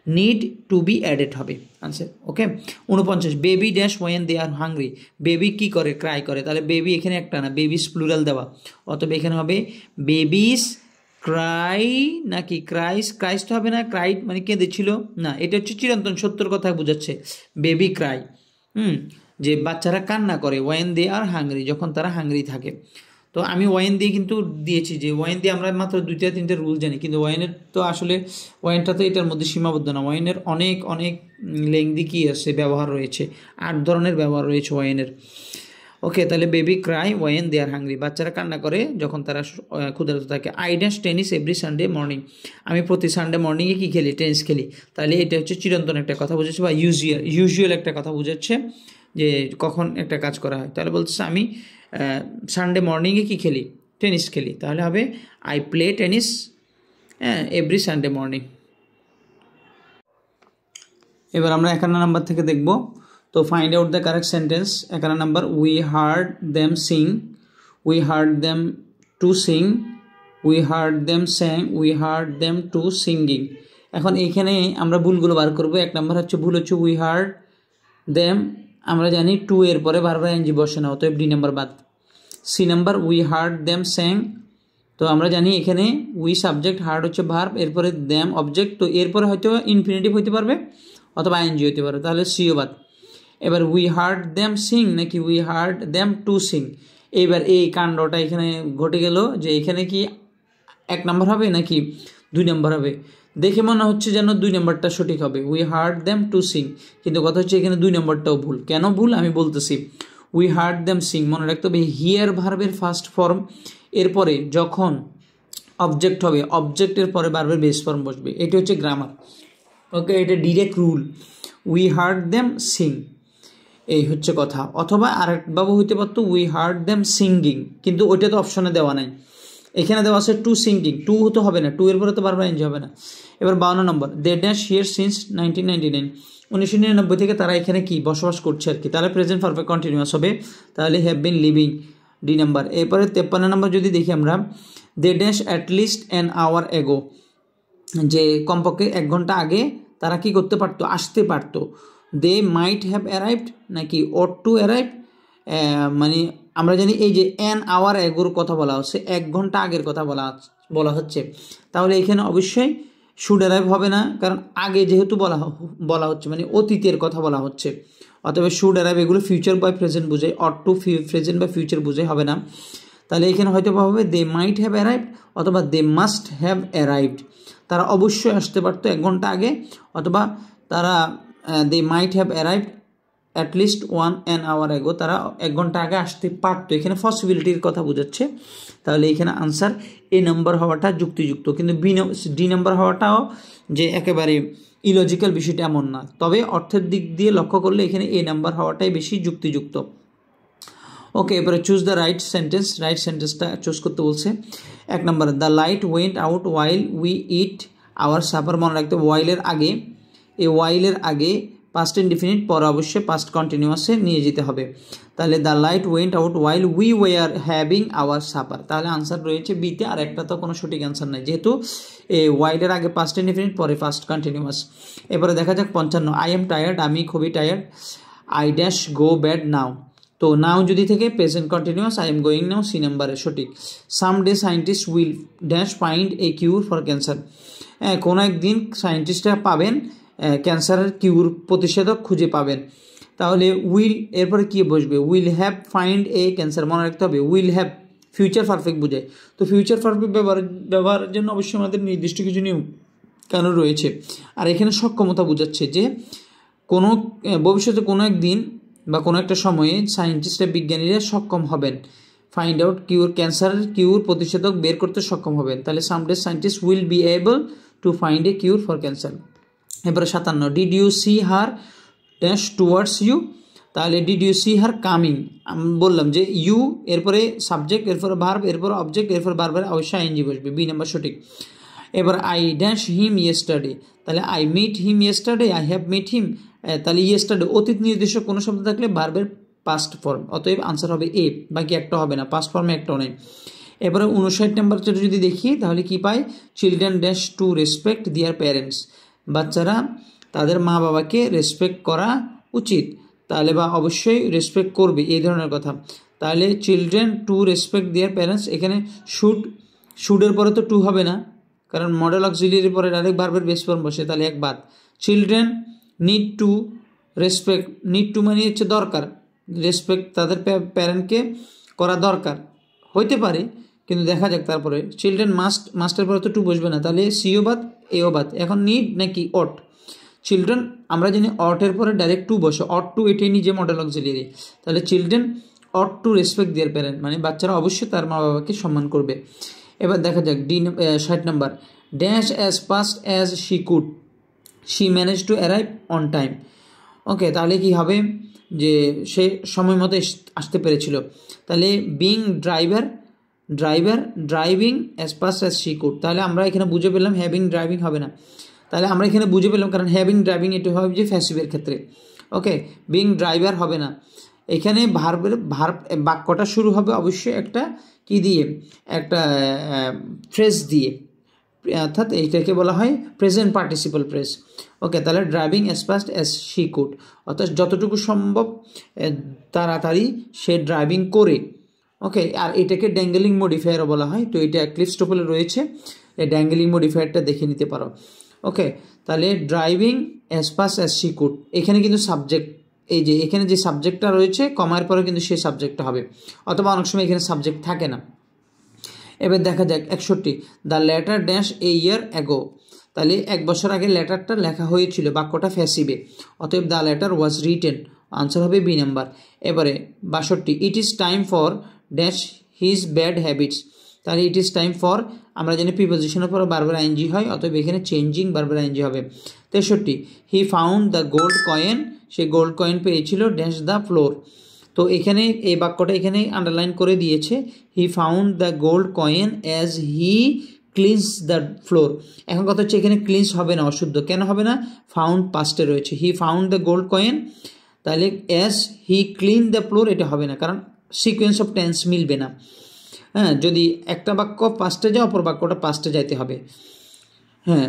need to be added হবে answer. Okay, 49 baby dash when they are hungry. Baby কি করে, ক্রাই করে। তাহলে বেবি এখানে একটা না, বেবিস প্লুরাল দেওয়া, অথবা এখানে হবে বেবিস ক্রাই নাকি ক্রাইস। ক্রাইস তো হবে না, ক্রাইড মানে কেঁদেছিল না, এটা হচ্ছে চিরন্তন সত্যর কথা বোঝাচ্ছে। বেবি ক্রাই, যে বাচ্চারা কান্না করে, ওয়েন দে আর হাংরি, যখন তারা হাংরি থাকে। তো আমি ওয়াইন দিয়ে কিন্তু দিয়েছি, যে ওয়াইন দিয়ে আমরা মাত্র 2-3টা রুল জানি, কিন্তু ওয়াইনের তো আসলে ওয়াইনটা তো এটার মধ্যে সীমাবদ্ধ না। ওয়াইনের অনেক অনেক লেংদি কি আছে, ব্যবহার রয়েছে, 8 ধরনের ব্যবহার রয়েছে ওয়াইনের। ওকে, তাহলে baby cry when they are hungry, বাচ্চারা কান্না করে যখন তারা ক্ষুধার্ত থাকে। I dash tennis every Sunday morning, আমি প্রতি সানডে মর্নিংয়ে কী খেলি, টেনিস খেলি। তাহলে এটা হচ্ছে চিরন্তন একটা কথা বোঝাচ্ছে, বা ইউজুয়াল একটা কথা বোঝাচ্ছে যে কখন একটা কাজ করা হয়। তাহলে বলছে আমি সানডে মর্নিংয়ে কী খেলি, টেনিস খেলি। তাহলে হবে I play tennis every Sunday morning. এবার আমরা 51 নাম্বার থেকে দেখব। তো find out the correct sentence. 51 number, we heard them Singh, we heard them to Singh, we heard them স্যাং, we heard them to singing. এখন এইখানে আমরা ভুলগুলো বার করবো। 1 নাম্বার হচ্ছে ভুল হচ্ছে উই হার্ড দেম, আমরা জানি টু এর পরে বারবার এনজি বসে না, অতএব ডি নাম্বার বাদ। C number, we heard them sang, তো আমরা জানি এখানে উই সাবজেক্ট, হার্ড হচ্ছে ভার্ব, এরপরে দেম অবজেক্ট, তো এরপরে হয়তো ইনফিনিটিভ হইতে পারবে অথবা আইএনজি হইতে পারবে, তাহলে সিও বাদ। এবার উই হার্ড দেম সিং নাকি we heard them to Singh. এইবার এই কাণ্ডটা এখানে ঘটে গেল যে এখানে কি 1 নাম্বার হবে নাকি 2 নাম্বার হবে। দেখে মনে হচ্ছে যেন 2 নাম্বারটা সঠিক হবে, we heard them to Singh, কিন্তু কথা হচ্ছে এখানে 2 নাম্বারটাও ভুল। কেন ভুল আমি বলতেছি। উই হার্ড দেম সিং, মনে রাখতে হবে হিয়ার ভার্বের ফার্স্ট ফর্ম, এরপরে যখন অবজেক্ট হবে অবজেক্টের পরে ভার্বের বেস ফর্ম বসবে, এটি হচ্ছে গ্রামার। ওকে, এটা direct rule, we heard them Singh, এই হচ্ছে কথা। অথবা আরেকভাবে হইতে পারতো উই হার্ড দেম সিঙ্গিং, কিন্তু ওইটা তো অপশনে দেওয়া নাই, এখানে দেওয়া আছে টু সিঙ্গিং, টু তো হবে না, টু এর পরে তো বারবার এনজি হবে না। এবার 52 নম্বর, দে ড্যাশ হিয়ার সিন্স 1999, 1999 থেকে তারা এখানে কি বসবাস করছে আর কি, তাহলে প্রেজেন্ট পারফেক্ট কন্টিনিউয়াস হবে, তাহলে have been living, D number. এরপরে 53 নম্বর যদি দেখি আমরা, they dash at least an hour ago, যে কমপক্ষে 1 ঘন্টা আগে তারা কি করতে পারতো, আসতে পারতো। দে মাইট হ্যাভ অ্যারাইভড নাকি অট টু অ্যারাইভ, মানে আমরা জানি এই যে অ্যান আওয়ার এগোর কথা বলা হচ্ছে, 1 ঘন্টা আগের কথা বলা হচ্ছে, তাহলে এখানে অবশ্যই শুড অ্যারাইভ হবে না, কারণ আগে যেহেতু বলা হচ্ছে মানে অতীতের কথা বলা হচ্ছে, অথবা শুড অ্যারাইভ এগুলো ফিউচার বাই প্রেজেন্ট বোঝায়, ought to present by future বোঝায়, হবে না। তাহলে এখানে হয়তো হবে দে মাইট হ্যাভ অ্যারাইভড অথবা দে মাস্ট হ্যাভ অ্যারাইভড, তারা অবশ্যই আসতে পারতো 1 ঘন্টা আগে, অথবা তারা they might have arrived at least 1 hour ago, তারা 1 ঘন্টা আগে আসতে পারতো, এখানে পসিবিলিটির কথা বোঝাচ্ছে। তাহলে এখানে আনসার এ নাম্বার হওয়াটা যুক্তিযুক্ত, কিন্তু ডি নাম্বার হওয়াটাও যে একেবারে ইলজিক্যাল বিষয়টা এমন না, তবে অর্থের দিক দিয়ে লক্ষ্য করলে এখানে এ নাম্বার হওয়াটাই বেশি যুক্তিযুক্ত। ওকে, এবারে choose the right sentence, right সেন্টেন্সটা চুজ করতে বলছে। 1 number, the light went out while we eat our supper, মনে রাখতে ওয়াইলের আগে, এই ওয়াইলের আগে পাস্ট ইনডিফিনিট, পরে অবশ্যই পাস্ট কন্টিনিউয়াসে নিয়ে যেতে হবে। তাহলে the light went out while we were having our supper, তাহলে আনসার রয়েছে বিতে, আর একটা তো কোনো সঠিক আনসার নাই, যেহেতু এই ওয়াইলের আগে পাস্ট ইনডিফিনিট পরে পাস্ট কন্টিনিউয়াস। এবারে দেখা যাক 55, আই এম টায়ার্ড, আমি খুবই tired, I dash go bed now, তো নাও যদি থেকে present continuous, I am going now, C নাম্বারে সঠিক। Someday scientist will dash find a cure for cancer, কোনো একদিন সায়েন্টিস্টরা পাবেন ক্যান্সারের কিউর, প্রতিষেধক খুঁজে পাবেন। তাহলে উইল এরপরে কি বসবে, will have find a cancer, মনে রাখতে হবে উইল হ্যাভ ফিউচার পারফেক্ট বোঝায়, তো ফিউচার পারফেক্ট ব্যবহারের জন্য অবশ্যই আমাদের নির্দিষ্ট কিছু নিয়ম কানুন রয়েছে, আর এখানে সক্ষমতা বোঝাচ্ছে যে কোনো ভবিষ্যতে কোনো একদিন বা কোনো একটা সময়ে সায়েন্টিস্টরা, বিজ্ঞানীরা সক্ষম হবেন ফাইন্ড আউট কিউর, ক্যান্সারের কিউর, প্রতিষেধক বের করতে সক্ষম হবেন। তাহলে someday scientist will be able to find a cure for cancer. এবারে 57, did you see her dash towards you, তাহলে did you see her coming, আমি বললাম যে ইউ এরপরে সাবজেক্ট, এরপরে ভার্ব, এরপরে অবজেক্ট, এরপরে বারবার অবশ্যই আইএনজি বসবে, বি নাম্বার সঠিক। এবার আই ড্যাশ হিম ইয়েস্টারডে, তাহলে I meet him yesterday, I have meet him, তাহলে ইয়েস্টারডে অতীত নির্দেশক কোনো শব্দ থাকলে ভার্বের পাস্ট ফর্ম, অতএব আনসার হবে এ, বাকি একটা হবে না, পাস্ট ফর্মে একটাও নেই। এবারে 59 নম্বরটা যদি দেখি তাহলে কি পাই, চিলড্রেন ড্যাশ টু রেসপেক্ট দিয়ার প্যারেন্টস, বাচ্চারা তাদের মা বাবাকে রেসপেক্ট করা উচিত, তাহলে বা অবশ্যই রেসপেক্ট করবে এই ধরনের কথা। তাহলে চিলড্রেন টু রেসপেক্ট দিয়ার প্যারেন্টস, এখানে শুডের পরে তো টু হবে না, কারণ মডেল অক্সিলিয়ারির পরে ডাইরেক্ট ভার্বের বেস ফর্ম বসে, তাহলে এক বাদ। Children need to respect, need to মানে হচ্ছে দরকার, রেসপেক্ট তাদের প্যারেন্টকে করা দরকার হইতে পারে, কিন্তু দেখা যাক। তারপরে চিলড্রেন মাস্টের পরে তো টু বসবে না, তাহলে সিও বাদ এও বাদ। এখন নিড নাকি অট, চিলড্রেন আমরা জানি অটের পরে ডাইরেক্ট টু বসে, অট টু এটাই নিজে মডেল অক্সিলিয়ারি, তাহলে children ought to respect their parent, মানে বাচ্চারা অবশ্যই তার মা বাবাকে সম্মান করবে। এবার দেখা যাক 60 number, dash as fast as she could, she manage to arrive on time. Okay, তাহলে কি হবে যে সে সময় মতো আসতে পেরেছিল, তাহলে being driving as fast as she could, তাহলে আমরা এখানে বুঝে পেলাম হ্যাভিং ড্রাইভিং হবে না, তাহলে আমরা এখানে বুঝে পেলাম, কারণ হ্যাভিং ড্রাইভিং এটা হবে যে ফ্যাসিভের ক্ষেত্রে। ওকে, বিং ড্রাইভার হবে না, এখানে ভার্ব বাক্যটা শুরু হবে অবশ্যই একটা কি দিয়ে, একটা ফ্রেজ দিয়ে, অর্থাৎ এইটাকে বলা হয় প্রেজেন্ট পার্টিসিপল ফ্রেজ। ওকে, তাহলে driving as fast as she could, অর্থাৎ যতটুকু সম্ভব তাড়াতাড়ি সে ড্রাইভিং করে। ওকে, আর এটাকে ড্যাঙ্গেলিং মডিফায়ারও বলা হয়, তো এটা ক্লিপস টোপলে রয়েছে, এই ড্যাঙ্গেলিং মডিফায়ারটা দেখে নিতে পারো। ওকে, তাহলে driving as fast as she could, এখানে কিন্তু সাবজেক্ট, এই যে এখানে যে সাবজেক্টটা রয়েছে কমার পরে কিন্তু সেই সাবজেক্টটা হবে, অথবা অনেক সময় এখানে সাবজেক্ট থাকে না। এবার দেখা যাক 61, the letter dash a year ago, তাহলে 1 বছর আগে লেটারটা লেখা হয়েছিল, বাক্যটা ফ্যাসিবে, অতএব the letter was written, answer হবে বি নাম্বার। এবারে 62, it is time for dash his bad habits, তাহলে ইট ইজ টাইম ফর আমরা জানি প্রিপোজিশনের পর বারবার আইএনজি হয়, অতএব এখানে চেঞ্জিং বারবার আইএনজি হবে। 63, he found the gold coin, সে গোল্ড কয়েন পেয়েছিল ড্যাশ দ্য ফ্লোর, তো এখানে এই বাক্যটা এখানে আন্ডারলাইন করে দিয়েছে, he found the gold coin as he cleans the floor. এখন কথা হচ্ছে এখানে ক্লিনস হবে না, অশুদ্ধ কেন হবে না, ফাউন্ড পাস্টে রয়েছে, he found the gold coin, তাহলে as he clean the floor এটা হবে না, কারণ সিকোয়েন্স অফ টেন্স মিলবে না। হ্যাঁ, যদি একটা বাক্য পাস্টে যায় অপর বাক্যটা পাস্টে যাইতে হবে। হ্যাঁ,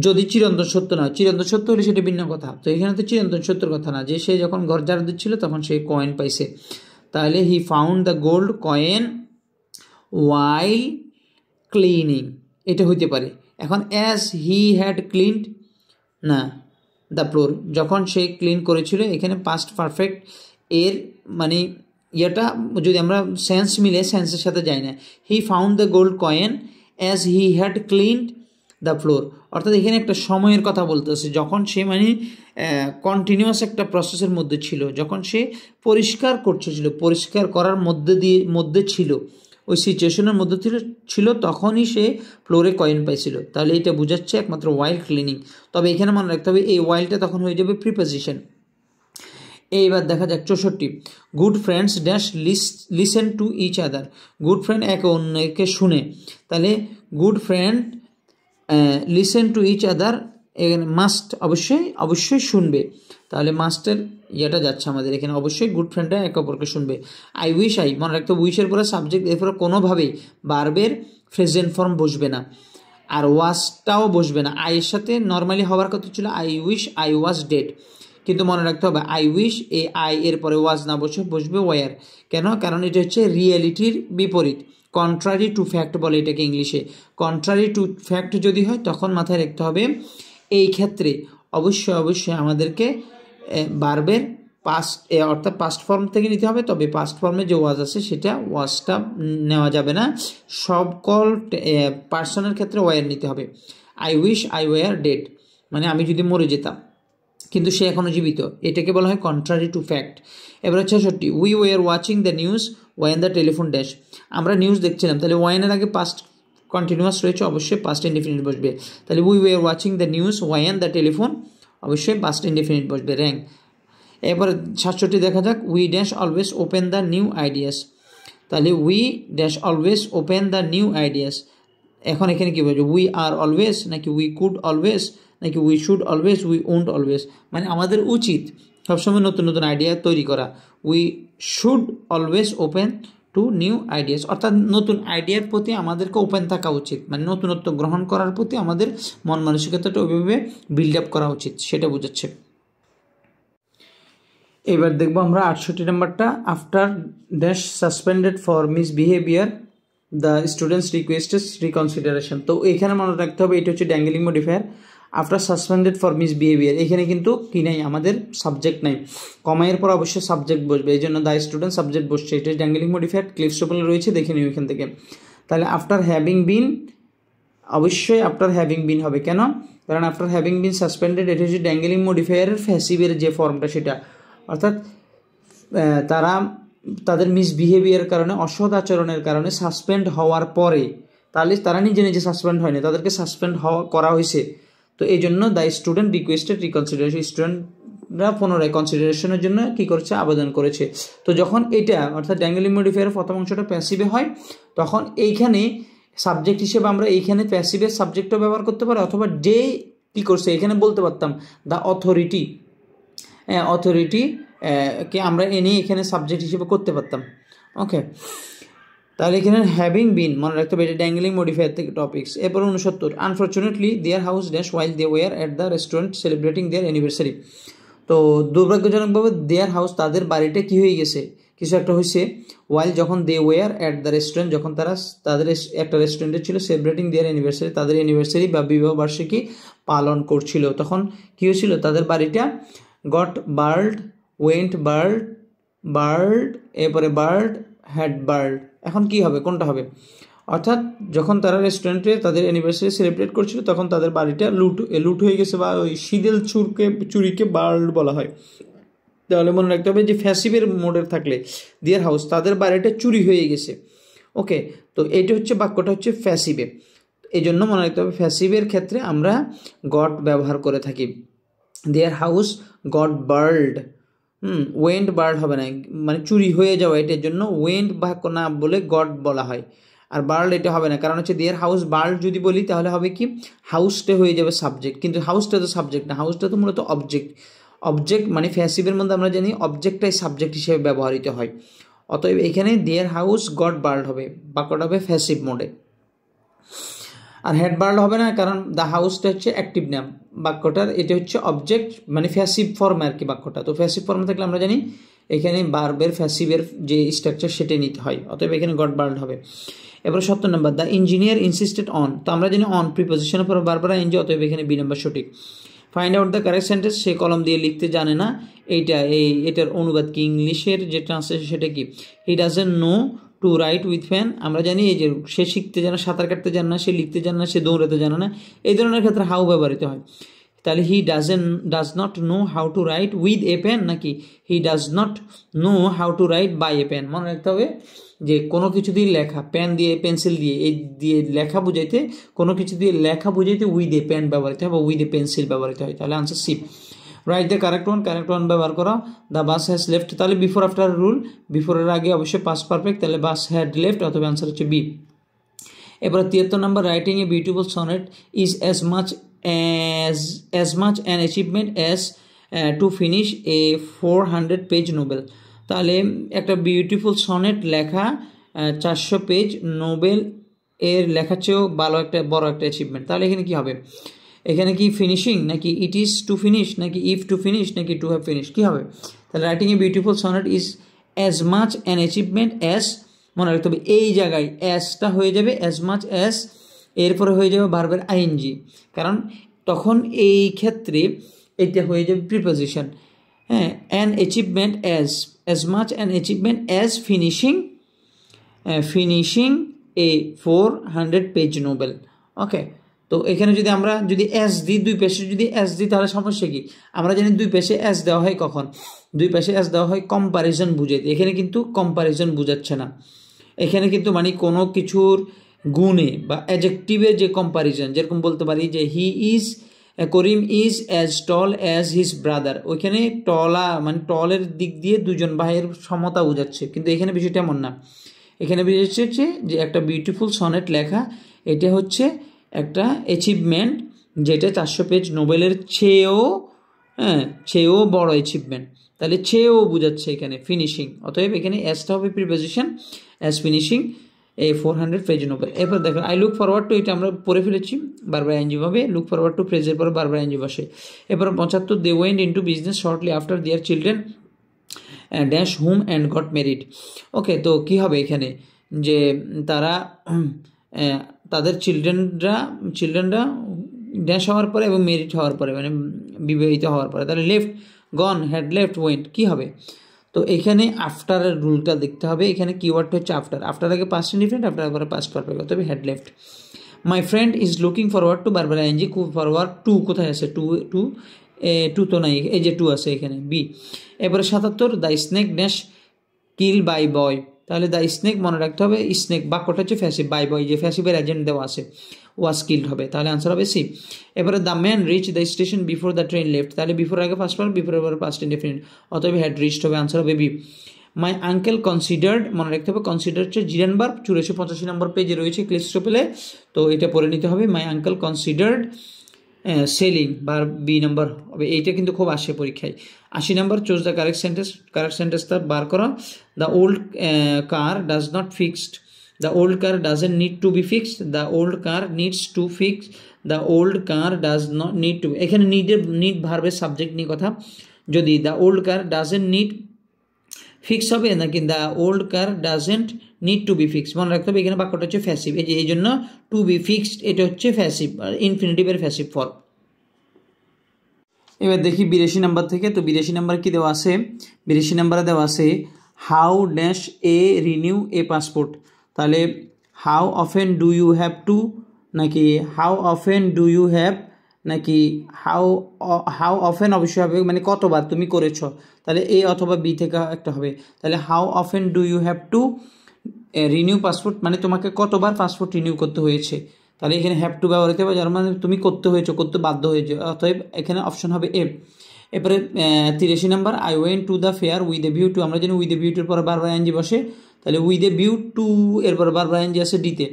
যদি চিরন্তন সত্য না, চিরন্তন সত্য হলে সেটা ভিন্ন কথা, তো এখানে তো চিরন্তন সত্যর কথা না, যে সে যখন ঘর ঝাড়ু দিচ্ছিল তখন সে কয়েন পাইছে, তাহলে হি found the gold coin while cleaning, এটা হইতে পারে। এখন অ্যাজ হি হ্যাড ক্লিনড না দ্য ফ্লোর, যখন সে ক্লিন করেছিল, এখানে পাস্ট পারফেক্ট এর মানে ইয়েটা যদি আমরা সেন্স মিলে সেন্সের সাথে যাই না, হি found the gold coin as he had cleaned the floor, অর্থাৎ এখানে একটা সময়ের কথা বলতেছে, যখন সে মানে কন্টিনিউয়াস একটা প্রসেসের মধ্যে ছিল, যখন সে পরিষ্কার করছিল, পরিষ্কার করার মধ্যে ছিল, ওই সিচুয়েশনের মধ্যে ছিল, তখনই সে ফ্লোরে কয়েন পাইছিল, তাহলে এটা বোঝাচ্ছে একমাত্র ওয়াইল ক্লিনিং। তবে এখানে মনে রাখতে হবে এই ওয়াইলটা তখন হয়ে যাবে প্রিপোজিশন। এইবার দেখা যাক 64, good friends dash listen to each other, good friend একে অন্যকে শুনে, তাহলে good friend listen to each other, এখানে মাস্ট অবশ্যই শুনবে, তাহলে মাস্টের ইয়েটা যাচ্ছে আমাদের এখানে, অবশ্যই গুড ফ্রেন্ডরা একে অপরকে শুনবে। আই উইশ, আই মনে রাখতে উইশের পরে সাবজেক্ট, এরপরে কোনোভাবেই ভার্বের প্রেজেন্ট ফর্ম বসবে না, আর ওয়াজটাও বসবে না, আইয়ের সাথে নর্মালি হওয়ার কথা ছিল I wish I was dead, কিন্তু মনে রাখতে হবে আই উইশ এ আই এরপরে ওয়াজ না বসবে ওয়ার, কেন, কারণ এটা হচ্ছে রিয়েলিটির বিপরীত, কন্ট্রারি টু ফ্যাক্ট বলে এটাকে ইংলিশে, কন্ট্রারি টু ফ্যাক্ট যদি হয় তখন মাথায় রাখতে হবে এই ক্ষেত্রে অবশ্যই আমাদেরকে ভার্বের পাস্ট অর্থাৎ পাস্ট ফর্ম থেকে নিতে হবে, তবে পাস্ট ফর্মে যে ওয়াজ আছে সেটা ওয়াজটা নেওয়া যাবে না, সকল পার্সনের ক্ষেত্রে ওয়ার নিতে হবে। I wish I were dead, মানে আমি যদি মরে যেতাম কিন্তু সে এখনও জীবিত, এটাকে বলা হয় কন্ট্রারি টু ফ্যাক্ট। এবার 66, we were watching the news when the telephone dash, আমরা নিউজ দেখছিলাম, তাহলে ওয়াইনের আগে পাস্ট কন্টিনিউয়াস রয়েছে অবশ্যই পাস্ট ইনডিফিনিট বসবে। তাহলে we were watching the news when the telephone, অবশ্যই পাস্ট ইনডিফিনিট বসবে, র্যাং। এরপর 67 দেখা যাক, we dash always open the new ideas. তাহলে we dash always open the new ideas. এখন এখানে কী বলছে, উই আর অলওয়েজ নাকি উই কুড অলওয়েজ নাকি we should always we won't always, মানে আমাদের উচিত সবসময় নতুন নতুন আইডিয়া তৈরি করা। We should always open to new ideas, অর্থাৎ নতুন আইডিয়ার প্রতি আমাদেরকে ওপেন থাকা উচিত, মানে নতুনত্ব গ্রহণ করার প্রতি আমাদের মন মানসিকতাটা ওইভাবে বিল্ড আপ করা উচিত, সেটা বোঝাচ্ছে। এবার দেখবো আমরা 68 নম্বরটা, after dash suspended for misbehaviour the students requests reconsideration. তো এখানে মনে রাখতে হবে এটা হচ্ছে dangling modifier. After suspended for misbehaviour, এখানে কিন্তু কি নাই, আমাদের সাবজেক্ট নাই, কমাইয়ের পর অবশ্যই সাবজেক্ট বসবে, এই জন্য দ্য স্টুডেন্ট সাবজেক্ট বসছে, এটা ড্যাঙ্গেলিং মডিফায়ার। ক্লিপস্টোপলে রয়েছে, দেখে নিও এখান থেকে। তাহলে আফটার হ্যাভিং বিন, অবশ্যই আফটার হ্যাভিং বিন হবে, কেন? কারণ আফটার হ্যাভিং বিন সাসপেন্ডেড এটা হচ্ছে ড্যাঙ্গেলিং মডিফায়ারের ফ্যাসিভের যে ফর্মটা সেটা, অর্থাৎ তারা তাদের মিসবিহেভিয়ার কারণে, অসৎ আচরণের কারণে সাসপেন্ড হওয়ার পরে, তাহলে তারা নিজে নিজে সাসপেন্ড হয়নি, তাদেরকে সাসপেন্ড করা হয়েছে। তো এই জন্য দ্য স্টুডেন্ট রিকোয়েস্টেড রিকনসিডারেশন, স্টুডেন্টরা পুনরায় কনসিডারেশনের জন্য কী করেছে, আবেদন করেছে। তো যখন এটা অর্থাৎ ড্যাঙ্গেলিং মডিফায়ারের প্রথম অংশটা প্যাসিভে হয়, তখন এইখানে সাবজেক্ট হিসেবে আমরা এইখানে প্যাসিভের সাবজেক্টও ব্যবহার করতে পারি, অথবা যে কী করছে এখানে বলতে পারতাম দ্য অথরিটি, অথরিটি কে আমরা এনে এখানে সাবজেক্ট হিসেবে করতে পারতাম। ওকে, তাহলে এখানে হ্যাভিং বিন মনে রাখতে হবে, এটা ড্যাঙ্গেলিং মডিফায়ার থেকে টপিক্স। এরপর 69, unfortunately their house dash while they were at the restaurant celebrating their anniversary. তো দুর্ভাগ্যজনকভাবে দেয়ার হাউস তাদের বাড়িটা কী হয়ে গেছে, কিছু একটা হয়েছে, ওয়াইল যখন they were at the restaurant যখন তারা তাদের একটা রেস্টুরেন্টে ছিল, সেলিব্রেটিং দেয়ার অ্যানিভার্সারি তাদের অ্যানিভার্সারি বা বিবাহ বার্ষিকী পালন করছিল, তখন কী হয়েছিল, তাদের বাড়িটা goat bird, went bird, bird, এরপরে বার্ড, হ্যাড বার্ড। এখন কি হবে, কোনটা হবে? অর্থাৎ যখন তারা রেস্টুরেন্টে তাদের অ্যানিভার্সারি সেলিব্রেট করছিল তখন তাদের বাড়িটা লুট হয়ে গেছে, বা ওই শীদেল চুরিকে বার্ড বলা হয়। তাহলে মনে রাখতে হবে যে ফ্যাসিভের মোডের থাকলে দেয়ার হাউস তাদের বাড়িটা চুরি হয়ে গেছে। ওকে, তো এইটা হচ্ছে বাক্যটা হচ্ছে ফ্যাসিভে, এই জন্য মনে রাখতে হবে ফ্যাসিভের ক্ষেত্রে আমরা গট ব্যবহার করে থাকি। Their house goat bird, went bird হবে না, মানে চুরি হয়ে যাওয়া, এটার জন্য ওয়েন্ট বাক্য না বলে গট বলা হয়। আর বার্ড এটা হবে না, কারণ হচ্ছে দেয়ার হাউস বার্ড যদি বলি তাহলে হবে কি, হাউসটা হয়ে যাবে সাবজেক্ট, কিন্তু হাউসটা তো সাবজেক্ট না, হাউসটা তো মূলত অবজেক্ট। অবজেক্ট মানে ফ্যাসিভের মধ্যে আমরা জানি অবজেক্টটাই সাবজেক্ট হিসেবে ব্যবহৃত হয়, অতএব এখানে দেয়ার হাউস গট বার্ড হবে, বাক্যটা হবে ফ্যাসিভ মোডে। আর হেড বার্ড হবে না, কারণ দ্য হাউসটা হচ্ছে অ্যাক্টিভ নাম বাক্যটার, এটা হচ্ছে অবজেক্ট মানে ফ্যাসিভ ফর্মে আর কি বাক্যটা। তো ফ্যাসিভ ফর্মে থাকলে আমরা জানি এখানে বার্বের ফ্যাসিভের যে স্ট্রাকচার সেটাই নিতে হয়, অতএব এখানে গট বার্ড হবে। এবার 70 নম্বর, দ্য ইঞ্জিনিয়ার ইনসিস্টেড অন, তো আমরা জানি অন প্রিপোজিশনের পর বারবার এনজি, অতএব এখানে বি নাম্বার সঠিক। Find out the correct sentence, সে কলম দিয়ে লিখতে জানে না, এটার অনুবাদ কি, ইংলিশের যে ট্রান্সলেশন সেটা কি, he doesn't know to write with fan, আমরা জানি এই যে সে শিখতে জানে, সাঁতার কাটতে জানে না, সে লিখতে জানে না, সে দৌড়াতে জানে না, এই ধরনের ক্ষেত্রে হাউ ব্যবহৃত হয়। তাহলে he does not know how to write with a pen, নাকি he does not know how to write by a pen. মনে রাখতে হবে যে কোনো কিছু দিয়ে লেখা, পেন দিয়ে পেন্সিল দিয়ে এই দিয়ে লেখা বুঝাইতে, কোনো কিছু দিয়ে লেখা বুঝাইতে উইথ এ পেন ব্যবহৃত হয় বা উইথ এ পেন্সিল ব্যবহৃত হয়। তাহলে answer C. Write the correct one ব্যবহার করা, দ্য বাস হ্যাজ লেফট, তাহলে বিফোর আফটার রুল, বিফোরের আগে অবশ্যই পাস্ট পারফেক্ট, তাহলে বাস হ্যাড লেফট, অথবা আনসার হচ্ছে বি। এবার 73 number, writing a beautiful sonnet is as much an achievement as to finish a 400 page novel. তাহলে একটা বিউটিফুল সনেট লেখা 400 পেজ নোবেল এর লেখার চেয়েও বড় একটা অ্যাচিভমেন্ট। তাহলে এখানে কি হবে, এখানে কি ফিনিশিং নাকি ইট ইজ টু ফিনিশ নাকি ইফ টু ফিনিশ নাকি টু হ্যাভ ফিনিশ, কী হবে? তাহলে writing a beautiful sonnet is as much an achievement as, মনে রাখতে হবে এই জায়গায় অ্যাসটা হয়ে যাবে as much as, এরপরে হয়ে যাবে ভার্বের আইএনজি, কারণ তখন এই ক্ষেত্রে এটা হয়ে যাবে প্রিপোজিশন। হ্যাঁ, an achievement as much an achievement as finishing a 400 page novel. Okay, তো এখানে যদি আমরা অ্যাস দিই, দুই পেশে যদি অ্যাস দিই তাহলে সমস্যা কি, আমরা জানি দুই পেশে অ্যাস দেওয়া হয় কখন, দুই পেশে অ্যাস দেওয়া হয় কম্পারিজন বুঝাইতে, এখানে কিন্তু কম্পারিজন বুঝাচ্ছে না, এখানে কিন্তু মানে কোনো কিছুর গুণে বা অ্যাডজেক্টিভের যে কম্পারিজন, যেরকম বলতে পারি যে he is Karim is as tall as his brother, ওইখানে টলা মানে টলের দিক দিয়ে দুজন ভাইয়ের সমতা বোঝাচ্ছে, কিন্তু এখানে বিষয়টা এমন না। এখানে বুঝাচ্ছে যে একটা বিউটিফুল সনেট লেখা, এটা হচ্ছে একটা অ্যাচিভমেন্ট যেটা 400 পেজ নোবেলের চেয়েও বড় অ্যাচিভমেন্ট। তাহলে চেয়েও বোঝাচ্ছে এখানে ফিনিশিং, অতএব এখানে অ্যাজটা হবে প্রিপোজিশন, অ্যাজ ফিনিশিং এই 400 পেজ নোবেল। এরপর দেখো আই লুক ফরওয়ার্ড টু, এটা আমরা পড়ে ফেলেছি, বারবার আইএনজি ভাবে লুক ফরওয়ার্ড টু ফ্রেজের পর বারবার আইএনজি বসে। এরপর 75 they went into business shortly after their children dash whom and got married. Okay, তো কী হবে এখানে যে তারা তাদের চিলড্রেনরা ড্যাশ হওয়ার পরে এবং মেরিড হওয়ার পরে মানে বিবাহিত হওয়ার পরে, তাহলে left gone had left went কী হবে? তো এখানে আফটারের রুলটা দেখতে হবে। এখানে কিওয়ার্ডটা হচ্ছে আফটার আগে পাস্ট ইনডিফিনিট, আফটার পরে পাস্ট পারফেক্ট, তবে had left. My friend is looking forward two বারবার আইএনজি, ফরওয়ার্ড টু কোথায় আছে? টু তো নাই, এই যে টু আছে এখানে বি। এরপরে 77 the snake dash kill by boy, তাহলে দ্য স্নেক মনে রাখতে হবে, স্নেক বাক্যটা হচ্ছে ফ্যাসিভ, বাই বয় যে ফ্যাসিভের এজেন্ট দেওয়া আছে ওয়াজ কিল্ড হবে, তাহলে আনসার হবে সি। এবারে the man rich the station before the train left, তাহলে বিফোর আগে ফার্স্ট পার্ট, বিফোর পরে পাস্ট ইনডিফিনিট, অতএব হ্যাড রিচড হবে, আনসার হবে বি। মাই আঙ্কেল কনসিডার্ড, মনে রাখতে হবে কনসিডার হচ্ছে জিরান ভার্ব, 84-85 নম্বর পেজে রয়েছে ক্লিস্টোপেলে, তো এটা পড়ে নিতে হবে। মাই আঙ্কেল কনসিডার্ড সেলিং বার বি নম্বর হবে, এইটা কিন্তু খুব আসে পরীক্ষায়। 80 নম্বর চুজ দ্য কারেক্ট সেন্টেন্সটা বার করা। The old car does not fixed, the old car doesn't need to be fixed, the old car needs to fix, the old car does not need to, এখানে need ভার্বের subject নিয়ে কথা, যদি the old car doesn't need fix হবে নাকি the old car doesn't need to be fixed, মনে রাখতে হবে এখানে বাক্যটা হচ্ছে ফ্যাসিভ, এই জন্য টু বি ফিক্সড এটা হচ্ছে ফ্যাসিভ, ইনফিনিটিভের ফ্যাসিভ ফর্ম। এবার দেখি 82 নাম্বার থেকে, তো 82 নাম্বার কি দেওয়া আছে? 82 নাম্বারে দেওয়া আছে how dash a renew a passport, তাহলে how often do you have to নাকি how often do you have নাকি হাউ অফেন অবশ্যই হবে, মানে কতবার তুমি করেছ, তাহলে এ অথবা বি থেকে একটা হবে, তাহলে how often do you have to renew passport, মানে তোমাকে কতবার পাসপোর্ট রিনিউ করতে হয়েছে, তাহলে এখানে হ্যাভ টু ব্যবহৃত হবে, যার মানে তুমি করতে বাধ্য হয়েছে, অতএব এখানে অপশন হবে এ। এরপরে 83 number I went to the fair with a view to, আমরা জানি উইথ এ ভিউ টুর পরে বারবার আইএনজি বসে, তাহলে উইথ এ ভিউ টু এরপর বারবার আইএনজি আছে ডিতে।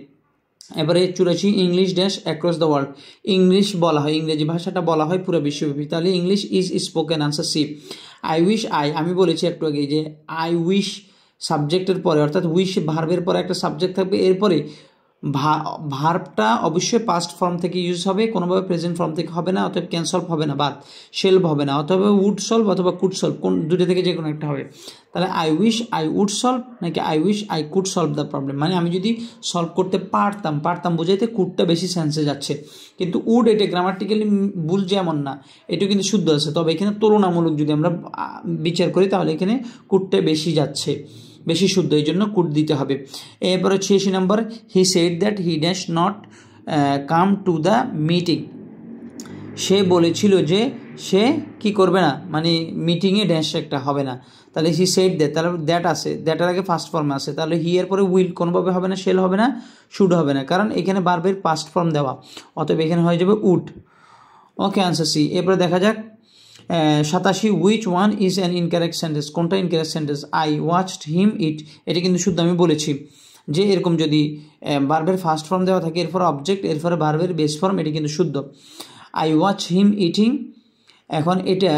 এবারে 84 English dash across the world, English বলা হয়, ইংরেজি ভাষাটা বলা হয় পুরো বিশ্বব্যাপী, তাহলে English is spoken, answer C. I wish আমি বলেছি একটু আগে যে আই উইশ সাবজেক্টের পরে, অর্থাৎ উইশ ভার্বের পরে একটা সাবজেক্ট থাকবে, এরপরে ভার্বটা অবশ্যই পাস্ট ফর্ম থেকে ইউজ হবে, কোনোভাবে প্রেজেন্ট ফর্ম থেকে হবে না, অতএব ক্যান সলভ হবে না, বাদ শেলভ হবে না, অথবা উড সলভ অথবা কুড সলভ, কোন দুটো থেকে যে কোনো একটা হবে। তাহলে I wish I would solve নাকি I wish I could solve the problem, মানে আমি যদি সলভ করতে পারতাম বোঝাইতে কুডটা বেশি সেন্সে যাচ্ছে, কিন্তু উড এটা গ্রামাটিক্যালি ভুল যেমন না, এটা কিন্তু শুদ্ধ আছে, তবে এখানে তুলনামূলক যদি আমরা বিচার করি তাহলে এখানে কুডটা বেশি যাচ্ছে, বেশি শুদ্ধ, এই জন্য কুড দিতে হবে। এরপরে 86 number he said that he dash not come to the meeting, সে বলেছিল যে সে কি করবে না, মানে মিটিংয়ে ড্যাশ একটা হবে না, তাহলে হি সেড দ্যাট, তাহলে দ্যাট আছে, দ্যাটের আগে ফার্স্ট ফর্মে আছে, তাহলে হি এর পরে উইল কোনোভাবে হবে না, শেল হবে না, শুড হবে না, কারণ এখানে ভার্বের পাস্ট ফর্ম দেওয়া, অতএব এখানে হয়ে যাবে উড। Okay, answer C. এরপরে দেখা যাক 87 which one is an incorrect sentence, কোনটা ইনকারেক্ট সেন্টেন্স? আই ওয়াচড হিম ইট, এটা কিন্তু শুদ্ধ, আমি বলেছি যে এরকম যদি ভার্বের ফার্স্ট ফর্ম দেওয়া থাকে এরপর অবজেক্ট এরপরে ভার্বের বেস ফর্ম, এটা কিন্তু শুদ্ধ। আই ওয়াচ হিম ইটিং, এখন এটা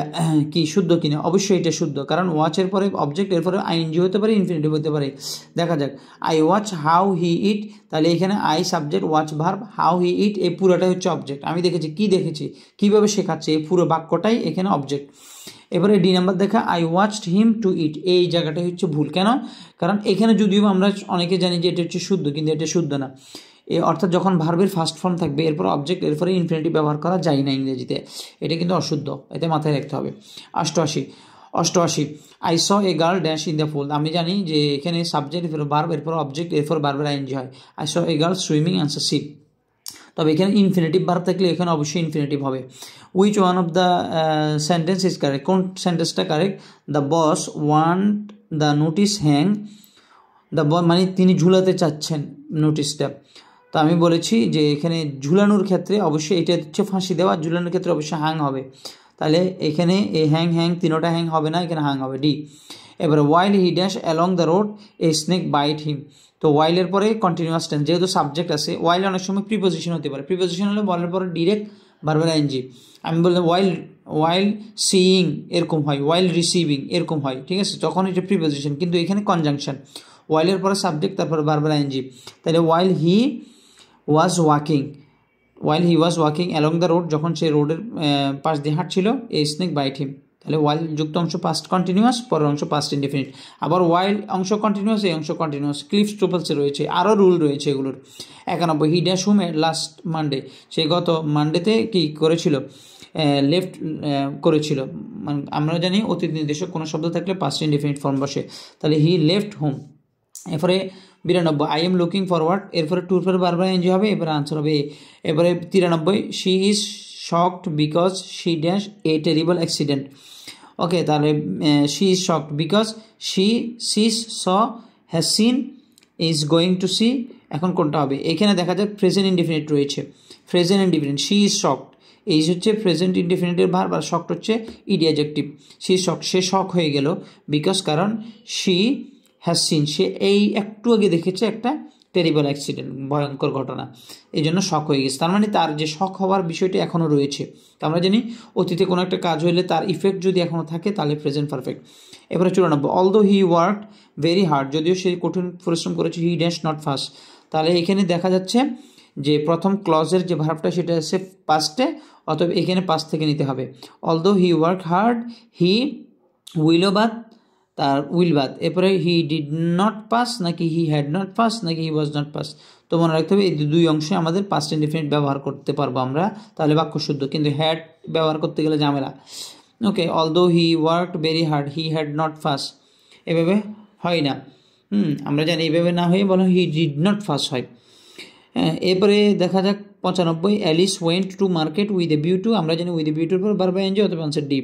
কি শুদ্ধ কিনা? অবশ্যই এটা শুদ্ধ, কারণ ওয়াচের পরে অবজেক্ট এরপরে আইএনজি হতে পারে, ইনফিনিটিভ হতে পারে। দেখা যাক I watch how he eat, তাহলে এখানে I subject, watch verb, how he eat এই পুরোটাই হচ্ছে অবজেক্ট, আমি দেখেছি কীভাবে শেখাচ্ছে, এই পুরো বাক্যটাই এখানে অবজেক্ট। এবারে ডি নাম্বার দেখা আই ওয়াচড হিম টু ইট, এই জায়গাটাই হচ্ছে ভুল, কেন? কারণ এখানে যদিও আমরা অনেকে জানি যে এটা হচ্ছে শুদ্ধ, কিন্তু এটা শুদ্ধ না, অর্থাৎ যখন ভার্বের ফার্স্ট ফর্ম থাকবে এরপর অবজেক্ট এরপরে ইনফিনিটিভ ব্যবহার করা যায় না ইংরেজিতে, এটা কিন্তু অশুদ্ধ, এতে মাথায় রাখতে হবে। 88 I saw a girl dash in the pool, আমি জানি যে এখানে সাবজেক্ট এরপর ভার্ব এরপর অবজেক্ট এরপর ভার্বের আইএনজি হয়, I saw a girl swimming, answer C. তবে এখানে ইনফিনিটিভ ভার্ব থাকলে এখানে অবশ্যই ইনফিনিটিভ হবে। Which one of the sentence is correct, কোন সেন্টেন্সটা কারেক্ট? The boss want the notice hang, the boss মানে তিনি ঝুলাতে চাচ্ছেন নোটিসটা, তো আমি বলেছি যে এখানে ঝুলানোর ক্ষেত্রে অবশ্যই এটা হচ্ছে ফাঁসি দেওয়া, ঝুলানোর ক্ষেত্রে অবশ্যই হ্যাং হবে। তাহলে এখানে এই হ্যাং তিনোটা হ্যাং হবে না, এখানে হ্যাং হবে ডি। এবারে while he dash along the road a snake bite him. তো ওয়াইলের পরে কন্টিনিউয়াস টেন্স, যেহেতু সাবজেক্ট আছে, ওয়াইল অনেক সময় প্রিপোজিশন হতে পারে, প্রিপোজিশন হলে বলার পরে ডিরেক্ট ভার্বের আইএনজি। আমি বললাম ওয়াইল সিইং এরকম হয়, ওয়াইল রিসিভিং এরকম হয়, ঠিক আছে, তখন এটা প্রিপোজিশন, কিন্তু এখানে কনজাংশন, ওয়াইলের পরে সাবজেক্ট তারপরে ভার্বের আইএনজি। তাহলে while he was walking along the road, যখন সে রোডের পাশ দিয়ে হাঁটছিল, এ স্নেক বাইট হিম। তাহলে ওয়াইল যুক্ত অংশ পাস্ট কন্টিনিউয়াস, পরের অংশ পাস্ট ইনডেফিনিট। আবার ওয়াইল অংশ কন্টিনিউয়াস, এই অংশ কন্টিনিউয়াস। ক্লিফ স্টুপলসে রয়েছে, আরও রুল রয়েছে এগুলোর। 91 he dash whom last Monday, সে গত মানডেতে কি করেছিল, লেফট করেছিল। মানে আমরা জানি অতীত নির্দেশক কোনো শব্দ থাকলে পাস্ট ইনডেফিনিট ফর্ম বসে, তাহলে হি লেফট হোম। এরপরে 92 আই এম লুকিং ফরওয়ার্ড, এরপরে টুর পরে বারবার এনজি হবে, এবারে আনসার হবে এ। এবারে 93 she is shocked because she dash a terrible accident. Okay, তাহলে she is shocked because sees saw has seen is going to see. এখন কোনটা হবে, এখানে দেখা যাক প্রেজেন্ট ইনডিফিনিট রয়েছে, present indefinite. She is shocked, এই হচ্ছে প্রেজেন্ট ইনডিফিনিটের ভার্ব, আর শকড হচ্ছে ED adjective. She is shocked, সে শক হয়ে গেল, বিকজ কারণ শি হ্যাজ সিন, সে এই একটু আগে দেখেছে একটা টেরিবল অ্যাক্সিডেন্ট, ভয়ঙ্কর ঘটনা, এই জন্য শক হয়ে গেছে। তার মানে তার যে শক হওয়ার বিষয়টি এখনও রয়েছে। আমরা জানি অতীতে কোনো একটা কাজ হইলে তার ইফেক্ট যদি এখনও থাকে তাহলে প্রেজেন্ট পারফেক্ট। এবারে 94 although he worked very hard, যদিও সে কঠিন পরিশ্রম করেছে, হি ড্যাশ নট ফাস্ট। তাহলে এখানে দেখা যাচ্ছে যে প্রথম ক্লজের যে ভার্বটা সেটা আছে পাস্টে, অতএব এখানে পাস্ট থেকে নিতে হবে। Although he work hard, he will বাদ, তার উইল বাদ। এরপরে হি ডিড নট পাস নাকি হি হ্যাড নট পাস নাকি হি ওয়াজ নট পাস। তো মনে রাখতে হবে এই দুই অংশে আমাদের পাস্ট ইনডিফিনিট ব্যবহার করতে পারবো আমরা, তাহলে বাক্য শুদ্ধ। কিন্তু হ্যাড ব্যবহার করতে গেলে ঝামেলা। Okay, although he worked very hard, he had not pass, এভাবে হয় না। আমরা জানি এইভাবে না হয়ে বলো হি ডিড নট ফাস হয়। এরপরে দেখা যাক 95 Alice went to market with a view to, আমরা জানি উইথ এ ভিউ টুর পর বারবার এনজয়, অথবা আনসার ডি।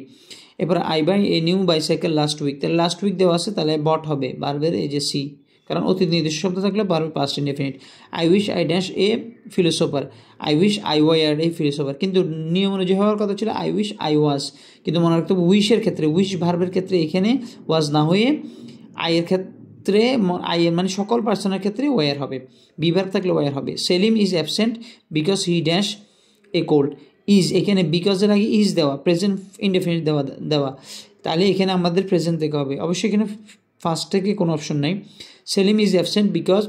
এরপরে I buy a new bicycle last week, তাহলে লাস্ট উইক দেওয়া আছে, তাহলে বট হবে বারবার এই যে সি, কারণ অতীত নির্দিষ্ট শব্দ থাকলে বারবার past indefinite. I wish I dash a philosopher, I wish I were A philosopher, কিন্তু নিয়ম অনুযায়ী হওয়ার কথা ছিল আই উইশ আই ওয়াজ, কিন্তু মনে রাখতে হবে উইশের ক্ষেত্রে, উইশ ভার্বের ক্ষেত্রে এখানে ওয়াজ না হয়ে আইয়ের ক্ষেত্রে, আইয়ের মানে সকল পার্সনের ক্ষেত্রে ওয়ার হবে, বি ভার্ব থাকলে ওয়ার হবে। Selim is absent because he dash a cold, is এখানে বিকজের আগে ইজ দেওয়া, প্রেজেন্ট ইনডেফিনিট দেওয়া, তাহলে এখানে আমাদের প্রেজেন্ট থেকে হবে। অবশ্যই এখানে ফার্স্ট থেকে কোনো অপশন নাই। Selim is absent because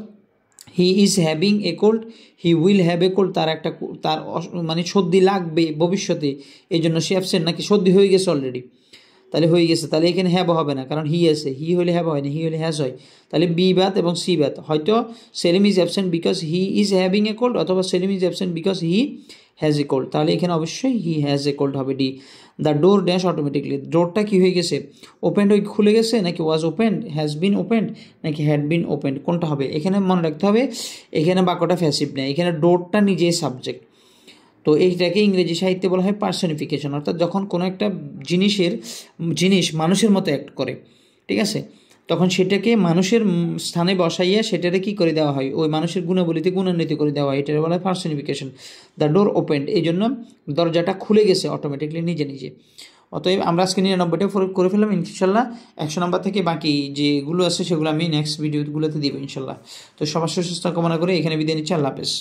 he is having a cold, he will have a cold, তার মানে সর্দি লাগবে ভবিষ্যতে, এই জন্য সে অ্যাবসেন্ট, নাকি সর্দি হয়ে গেছে অলরেডি, তাহলে হয়ে গেছে, তাহলে এখানে হ্যাভ হবে না, কারণ হি আছে, হি হলে হ্যাভ হয় না, হি হলে হ্যাজ হয়, তাহলে বি বাদ এবং সি বাদ। হয়তো Selim is absent because he is having a cold, অথবা Selim is absent because he has a cold, তাহলে এখানে অবশ্যই হি হ্যাজ এ কোল্ড হবে D. The door dash automatically, ডোরটা কী হয়ে গেছে, ওপেন্ড হয়ে খুলে গেছে, নাকি was opened, has been opened, নাকি হ্যাড বিন ওপেন্ড, কোনটা হবে? এখানে মনে রাখতে হবে এখানে বাক্যটা ফ্যাসিভ নেই, এখানে ডোরটা নিজেই সাবজেক্ট। তো এইটাকে ইংরেজি সাহিত্যে বলা হয় পার্সনিফিকেশন, অর্থাৎ যখন কোনো একটা জিনিস মানুষের মতো অ্যাক্ট করে, ঠিক আছে, তখন সেটাকে মানুষের স্থানে বসাইয়া সেটারে কী করে দেওয়া হয়, ওই মানুষের গুণাবলীতে গুণান্বিত করে দেওয়া হয়, এটাকে বলা হয় পার্সনিফিকেশন। দ্য ডোর ওপেন্ড, এই জন্য দরজাটা খুলে গেছে অটোমেটিকলি নিজে নিজে। অতএব আমরা আজকে 99টা করে ফেললাম, ইনশাল্লাহ 100 নম্বর থেকে বাকি যেগুলো আছে সেগুলো আমি নেক্সট ভিডিওগুলোতে দিব ইনশাল্লাহ। তো সবার সুস্থতা কামনা করে এখানে বিদায় নিচ্ছি, আল্লাহ হাফেজ।